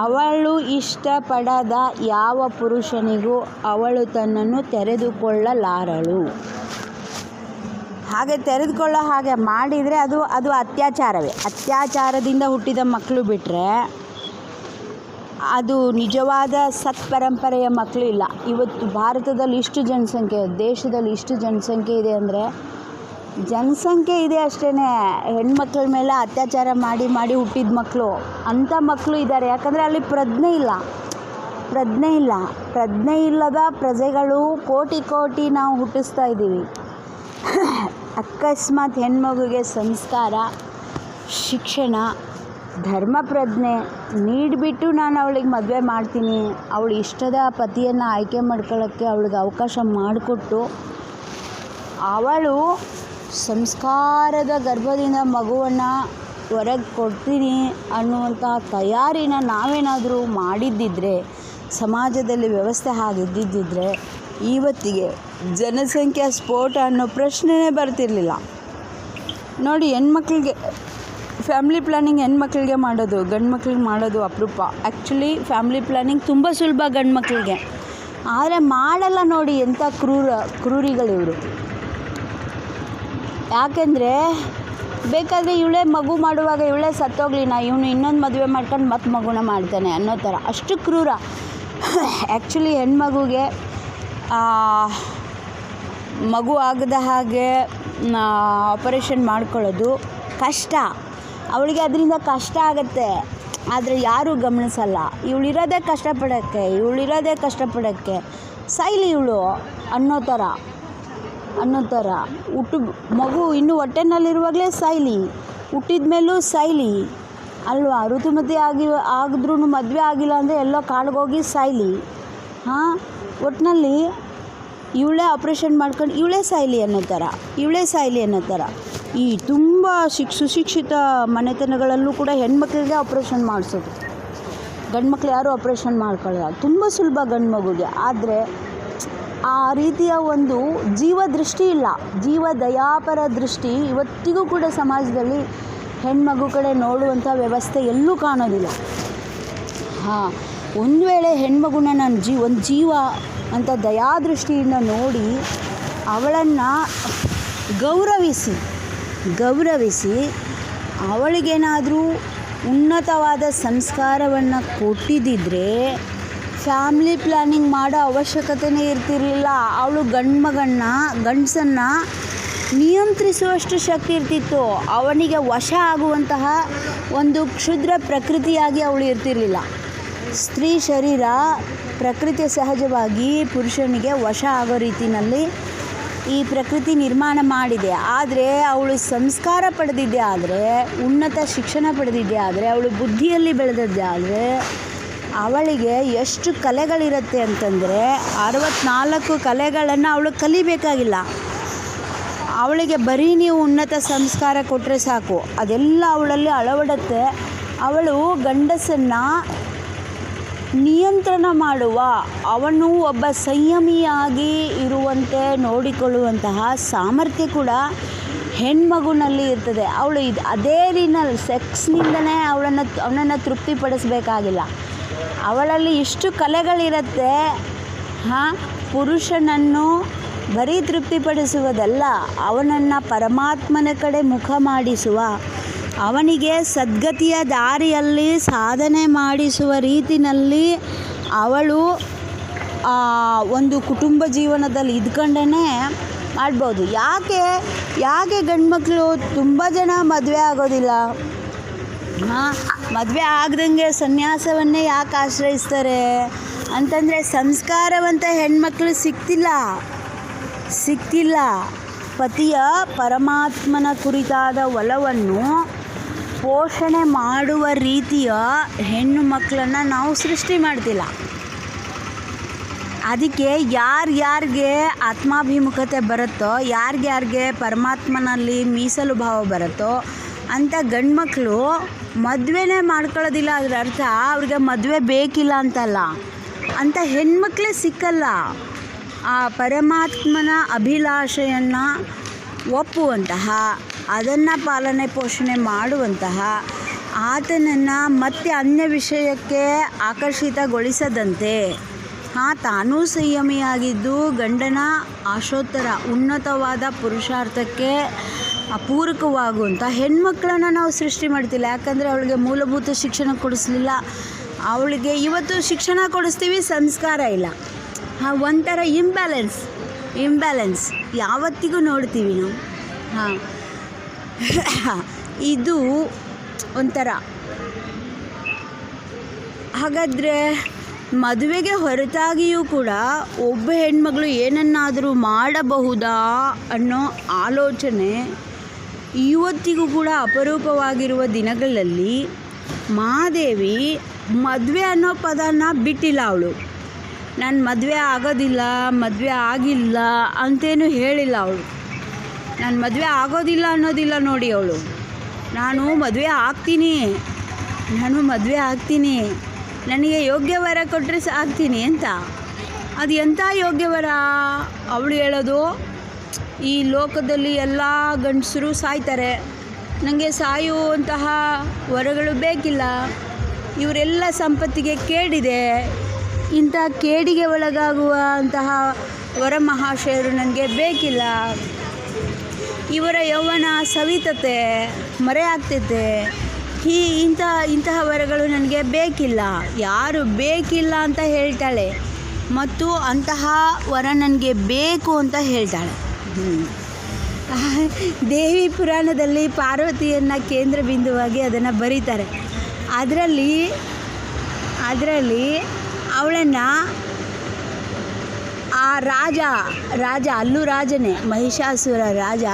ಅವಳು ಇಷ್ಟಪಡದ ಯಾವ ಪುರುಷನಿಗೂ ಅವಳು ತನ್ನನ್ನು ತೆರೆದುಕೊಳ್ಳಲಾರಳು. ಹಾಗೆ ತೆರೆದುಕೊಳ್ಳೋ ಹಾಗೆ ಮಾಡಿದರೆ ಅದು ಅತ್ಯಾಚಾರವೇ. ಅತ್ಯಾಚಾರದಿಂದ ಹುಟ್ಟಿದ ಮಕ್ಕಳು ಬಿಟ್ಟರೆ ಅದು ನಿಜವಾದ ಸತ್ಪರಂಪರೆಯ ಮಕ್ಕಳು ಇಲ್ಲ. ಇವತ್ತು ಭಾರತದಲ್ಲಿ ಇಷ್ಟು ಜನಸಂಖ್ಯೆ, ದೇಶದಲ್ಲಿ ಇಷ್ಟು ಜನಸಂಖ್ಯೆ ಇದೆ ಅಂದರೆ, ಜನಸಂಖ್ಯೆ ಇದೆ ಅಷ್ಟೇ, ಹೆಣ್ಮಕ್ಳ ಮೇಲೆ ಅತ್ಯಾಚಾರ ಮಾಡಿ ಹುಟ್ಟಿದ ಮಕ್ಕಳು, ಅಂಥ ಮಕ್ಕಳು ಇದ್ದಾರೆ. ಯಾಕಂದರೆ ಅಲ್ಲಿ ಪ್ರಜ್ಞೆ ಇಲ್ಲದ ಪ್ರಜೆಗಳು ಕೋಟಿ ನಾವು ಹುಟ್ಟಿಸ್ತಾ ಇದ್ದೀವಿ. ಅಕಸ್ಮಾತ್ ಹೆಣ್ಮಗುಗೆ ಸಂಸ್ಕಾರ, ಶಿಕ್ಷಣ, ಧರ್ಮ ಪ್ರಜ್ಞೆ ನೀಡಿಬಿಟ್ಟು ನಾನು ಅವಳಿಗೆ ಮದುವೆ ಮಾಡ್ತೀನಿ, ಅವಳು ಇಷ್ಟದ ಪತಿಯನ್ನು ಆಯ್ಕೆ ಮಾಡ್ಕೊಳ್ಳೋಕ್ಕೆ ಅವಳಿಗೆ ಅವಕಾಶ ಮಾಡಿಕೊಟ್ಟು ಅವಳು ಸಂಸ್ಕಾರದ ಗರ್ಭದಿಂದ ಮಗುವನ್ನು ಹೊರಗೆ ಕೊಡ್ತೀನಿ ಅನ್ನುವಂತಹ ತಯಾರಿನ ನಾವೇನಾದರೂ ಮಾಡಿದ್ದಿದ್ರೆ, ಸಮಾಜದಲ್ಲಿ ವ್ಯವಸ್ಥೆ ಹಾಗಿದ್ದಿದ್ದರೆ ಇವತ್ತಿಗೆ ಜನಸಂಖ್ಯಾ ಸ್ಫೋಟ ಅನ್ನೋ ಪ್ರಶ್ನೆಯೇ ಬರ್ತಿರಲಿಲ್ಲ. ನೋಡಿ, ಹೆಣ್ಮಕ್ಳಿಗೆ ಫ್ಯಾಮ್ಲಿ ಪ್ಲ್ಯಾನಿಂಗ್ ಹೆಣ್ಮಕ್ಳಿಗೆ ಮಾಡೋದು, ಗಂಡು ಮಕ್ಳಿಗೆ ಮಾಡೋದು ಅಪರೂಪ. ಆ್ಯಕ್ಚುಲಿ ಫ್ಯಾಮ್ಲಿ ಪ್ಲ್ಯಾನಿಂಗ್ ತುಂಬ ಸುಲಭ ಗಂಡು ಮಕ್ಳಿಗೆ, ಆದರೆ ಮಾಡಲ್ಲ ನೋಡಿ. ಎಂಥ ಕ್ರೂರಿಗಳಿವರು. ಯಾಕೆಂದರೆ ಬೇಕಾದರೆ ಇವಳೇ ಮಗು ಮಾಡುವಾಗ ಇವಳೇ ಸತ್ತೋಗ್ಲಿ, ಇವನು ಇನ್ನೊಂದು ಮದುವೆ ಮಾಡ್ಕೊಂಡು ಮತ್ತೆ ಮಗುನ ಮಾಡ್ತಾನೆ ಅನ್ನೋ ಥರ, ಅಷ್ಟು ಕ್ರೂರ. ಆ್ಯಕ್ಚುಲಿ ಹೆಣ್ಮಗುಗೆ ಮಗು ಆಗದ ಹಾಗೆ ಆಪರೇಷನ್ ಮಾಡ್ಕೊಳ್ಳೋದು ಕಷ್ಟ. ಅವಳಿಗೆ ಅದರಿಂದ ಕಷ್ಟ ಆಗುತ್ತೆ, ಆದರೆ ಯಾರೂ ಗಮನಿಸಲ್ಲ. ಇವಳಿರೋದೇ ಕಷ್ಟಪಡೋಕ್ಕೆ ಸಾಯ್ಲಿ ಇವಳು ಅನ್ನೋ ಥರ ಮಗು ಇನ್ನೂ ಹೊಟ್ಟೆನಲ್ಲಿರುವಾಗಲೇ ಸಾಯ್ಲಿ, ಹುಟ್ಟಿದ ಮೇಲೂ ಸಾಯ್ಲಿ ಅಲ್ವಾ. ಋತುಮತಿ ಆಗಿದ್ರೂ ಮದುವೆ ಆಗಿಲ್ಲ ಅಂದರೆ ಎಲ್ಲೋ ಕಾಡ್ಗೋಗಿ ಸಾಯ್ಲಿ. ಒಟ್ಟಿನಲ್ಲಿ ಇವಳೇ ಆಪ್ರೇಷನ್ ಮಾಡ್ಕೊಂಡು ಇವಳೇ ಸಾಯ್ಲಿ ಅನ್ನೋ ಥರ ಈ ತುಂಬ ಸುಶಿಕ್ಷಿತ ಮನೆತನಗಳಲ್ಲೂ ಕೂಡ ಹೆಣ್ಮಕ್ಳಿಗೆ ಆಪ್ರೇಷನ್ ಮಾಡಿಸೋದು. ಗಂಡು ಮಕ್ಳು ಯಾರೂ ಆಪ್ರೇಷನ್ ಮಾಡ್ಕೊಳ್ಳಲ್ಲ, ತುಂಬ ಸುಲಭ ಗಂಡು ಮಗುಗೆ. ಆದರೆ ಆ ರೀತಿಯ ಒಂದು ಜೀವದೃಷ್ಟಿ ಇಲ್ಲ, ಜೀವದಯಾಪರ ದೃಷ್ಟಿ ಇವತ್ತಿಗೂ ಕೂಡ ಸಮಾಜದಲ್ಲಿ ಹೆಣ್ಮಗು ಕಡೆ ನೋಡುವಂಥ ವ್ಯವಸ್ಥೆ ಎಲ್ಲೂ ಕಾಣೋದಿಲ್ಲ. ಒಂದು ವೇಳೆ ಹೆಣ್ಮಗುನ ನಾನು ಒಂದು ಜೀವ ಅಂತ ದಯಾದೃಷ್ಟಿಯಿಂದ ನೋಡಿ ಅವಳನ್ನು ಗೌರವಿಸಿ ಅವಳಿಗೇನಾದರೂ ಉನ್ನತವಾದ ಸಂಸ್ಕಾರವನ್ನು ಕೊಟ್ಟಿದ್ದಿದ್ರೆ ಫ್ಯಾಮ್ಲಿ ಪ್ಲ್ಯಾನಿಂಗ್ ಮಾಡೋ ಅವಶ್ಯಕತೆಯೇ ಇರ್ತಿರಲಿಲ್ಲ. ಅವಳು ಗಂಡಸನ್ನು ನಿಯಂತ್ರಿಸುವಷ್ಟು ಶಕ್ತಿ ಇರ್ತಿತ್ತು. ಅವನಿಗೆ ವಶ ಆಗುವಂತಹ ಒಂದು ಕ್ಷುದ್ರ ಪ್ರಕೃತಿಯಾಗಿ ಅವಳು ಇರ್ತಿರಲಿಲ್ಲ. ಸ್ತ್ರೀ ಶರೀರ ಪ್ರಕೃತಿ ಸಹಜವಾಗಿ ಪುರುಷನಿಗೆ ವಶ ಆಗೋ ರೀತಿಯಲ್ಲಿ ಈ ಪ್ರಕೃತಿ ನಿರ್ಮಾಣ ಮಾಡಿದೆ. ಆದರೆ ಅವಳು ಸಂಸ್ಕಾರ ಪಡೆದಿದ್ದೆ ಆದರೆ, ಉನ್ನತ ಶಿಕ್ಷಣ ಪಡೆದಿದ್ದೆ ಆದರೆ, ಅವಳು ಬುದ್ಧಿಯಲ್ಲಿ ಬೆಳೆದಿದ್ದೆ ಆದರೆ ಅವಳಿಗೆ ಎಷ್ಟು ಕಲೆಗಳಿರುತ್ತೆ ಅಂತಂದರೆ 64 ಕಲೆಗಳನ್ನು ಅವಳು ಕಲಿಬೇಕಾಗಿಲ್ಲ. ಅವಳಿಗೆ ಬರೀ ನೀವು ಉನ್ನತ ಸಂಸ್ಕಾರ ಕೊಟ್ಟರೆ ಸಾಕು, ಅದೆಲ್ಲ ಅವಳಲ್ಲಿ ಅಳವಡುತ್ತೆ. ಅವಳು ಗಂಡಸನ್ನು ನಿಯಂತ್ರಣ ಮಾಡುವ, ಅವನು ಒಬ್ಬ ಸಂಯಮಿಯಾಗಿ ಇರುವಂತೆ ನೋಡಿಕೊಳ್ಳುವಂತಹ ಸಾಮರ್ಥ್ಯ ಕೂಡ ಹೆಣ್ಮಗುನಲ್ಲಿ ಇರ್ತದೆ. ಅವಳು ಅದೇ ರೀತಿಯಲ್ಲಿ ಸೆಕ್ಸ್ನಿಂದನೇ ಅವನನ್ನು ತೃಪ್ತಿಪಡಿಸಬೇಕಾಗಿಲ್ಲ. ಅವಳಲ್ಲಿ ಇಷ್ಟು ಕಲೆಗಳಿರುತ್ತೆ. ಪುರುಷನನ್ನು ಬರೀ ತೃಪ್ತಿಪಡಿಸುವುದಲ್ಲ, ಅವನನ್ನು ಪರಮಾತ್ಮನ ಕಡೆ ಮುಖ ಮಾಡಿಸುವ, ಅವನಿಗೆ ಸದ್ಗತಿಯ ದಾರಿಯಲ್ಲಿ ಸಾಧನೆ ಮಾಡಿಸುವ ರೀತಿಯಲ್ಲಿ ಅವಳು ಒಂದು ಕುಟುಂಬ ಜೀವನದಲ್ಲಿ ಇದ್ಕೊಂಡೇ ಮಾಡ್ಬೋದು. ಯಾಕೆ ಗಂಡ್ಮಕ್ಳು ತುಂಬ ಜನ ಮದುವೆ ಆಗೋದಿಲ್ಲ? ಮದುವೆ ಆಗ್ದಂಗೆ ಸನ್ಯಾಸವನ್ನೇ ಯಾಕೆ ಆಶ್ರಯಿಸ್ತಾರೆ ಅಂತಂದರೆ ಸಂಸ್ಕಾರವಂತ ಹೆಣ್ಮಕ್ಳು ಸಿಕ್ತಿಲ್ಲ. ಪತಿಯ ಪರಮಾತ್ಮನ ಕುರಿತಾದ ಒಲವನ್ನು ಪೋಷಣೆ ಮಾಡುವ ರೀತಿಯ ಹೆಣ್ಣು ಮಕ್ಕಳನ್ನು ನಾವು ಸೃಷ್ಟಿ ಮಾಡ್ತಿಲ್ಲ. ಅದಕ್ಕೆ ಯಾರ್ಯಾರಿಗೆ ಆತ್ಮಾಭಿಮುಖತೆ ಬರುತ್ತೋ, ಯಾರ್ಯಾರಿಗೆ ಪರಮಾತ್ಮನಲ್ಲಿ ಮೀಸಲು ಭಾವ ಬರುತ್ತೋ ಅಂಥ ಗಂಡ್ಮಕ್ಳು ಮದುವೆನೇ ಮಾಡ್ಕೊಳ್ಳೋದಿಲ್ಲ. ಅದರ ಅರ್ಥ ಅವ್ರಿಗೆ ಮದುವೆ ಬೇಕಿಲ್ಲ ಅಂತಲ್ಲ, ಅಂಥ ಹೆಣ್ಮಕ್ಳೇ ಸಿಕ್ಕಲ್ಲ. ಆ ಪರಮಾತ್ಮನ ಅಭಿಲಾಷೆಯನ್ನು ಒಪ್ಪುವಂತಹ, ಅದನ್ನು ಪಾಲನೆ ಪೋಷಣೆ ಮಾಡುವಂತಹ, ಆತನನ್ನು ಮತ್ತೆ ಅನ್ಯ ವಿಷಯಕ್ಕೆ ಆಕರ್ಷಿತಗೊಳಿಸದಂತೆ ತಾನೂ ಸಂಯಮಿಯಾಗಿದ್ದು ಗಂಡನ ಆಶೋತ್ತರ ಉನ್ನತವಾದ ಪುರುಷಾರ್ಥಕ್ಕೆ ಪೂರಕವಾಗುವಂಥ ಹೆಣ್ಮಕ್ಳನ್ನು ನಾವು ಸೃಷ್ಟಿ ಮಾಡ್ತಿಲ್ಲ. ಯಾಕಂದರೆ ಅವಳಿಗೆ ಮೂಲಭೂತ ಶಿಕ್ಷಣ ಕೊಡಿಸ್ಲಿಲ್ಲ. ಅವಳಿಗೆ ಇವತ್ತು ಶಿಕ್ಷಣ ಕೊಡಿಸ್ತೀವಿ, ಸಂಸ್ಕಾರ ಇಲ್ಲ. ಒಂಥರ ಇಂಬ್ಯಾಲೆನ್ಸ್ ಯಾವತ್ತಿಗೂ ನೋಡ್ತೀವಿ ನಾವು. ಇದು ಒಂಥರ. ಹಾಗಾದರೆ ಮದುವೆಗೆ ಹೊರತಾಗಿಯೂ ಕೂಡ ಒಬ್ಬ ಹೆಣ್ಮಗಳು ಏನನ್ನಾದರೂ ಮಾಡಬಹುದಾ ಅನ್ನೋ ಆಲೋಚನೆ ಇವತ್ತಿಗೂ ಕೂಡ ಅಪರೂಪವಾಗಿರುವ ದಿನಗಳಲ್ಲಿ ಮಹಾದೇವಿ ಮದುವೆ ಅನ್ನೋ ಪದನ ಬಿಟ್ಟಿಲ್ಲ. ಅವಳು ನಾನು ಮದುವೆ ಆಗೋದಿಲ್ಲ, ಮದುವೆ ಆಗಿಲ್ಲ ಅಂತೇನು ಹೇಳಿಲ್ಲ. ಅವಳು ನಾನು ಮದುವೆ ಆಗೋದಿಲ್ಲ ಅನ್ನೋದಿಲ್ಲ ನೋಡಿ. ಅವಳು ನಾನು ಮದುವೆ ಆಗ್ತೀನಿ, ನನಗೆ ಯೋಗ್ಯ ವರ ಕೊಟ್ಟರೆ ಆಗ್ತೀನಿ ಅಂತ. ಅದು ಎಂಥ ಯೋಗ್ಯ ವರ? ಅವಳು ಹೇಳೋದು ಈ ಲೋಕದಲ್ಲಿ ಎಲ್ಲ ಗಂಡಸರು ಸಾಯ್ತಾರೆ, ನನಗೆ ಸಾಯುವಂತಹ ವರಗಳು ಬೇಕಿಲ್ಲ, ಇವರೆಲ್ಲ ಸಂಪತ್ತಿಗೆ ಕೇಡಿದೆ, ಇಂಥ ಕೇಡಿಗೆ ಒಳಗಾಗುವ ಅಂತಹ ವರಮಹಾಶಯರು ನನಗೆ ಬೇಕಿಲ್ಲ, ಇವರ ಯೌವನ ಸವಿತತೆ ಮರೆ ಆಗ್ತೈತೆ, ಇಂತಹ ವರಗಳು ನನಗೆ ಬೇಕಿಲ್ಲ, ಯಾರು ಬೇಕಿಲ್ಲ ಅಂತ ಹೇಳ್ತಾಳೆ ಮತ್ತು ಅಂತಹ ವರ ನನಗೆ ಬೇಕು ಅಂತ ಹೇಳ್ತಾಳೆ. ದೇವಿ ಪುರಾಣದಲ್ಲಿ ಪಾರ್ವತಿಯನ್ನು ಕೇಂದ್ರ ಬಿಂದುವಾಗಿ ಅದನ್ನು ಬರೀತಾರೆ. ಅದರಲ್ಲಿ ಅವಳನ್ನು ಆ ರಾಜ ಅಲ್ಲೂ ರಾಜನೇ, ಮಹಿಷಾಸುರ ರಾಜ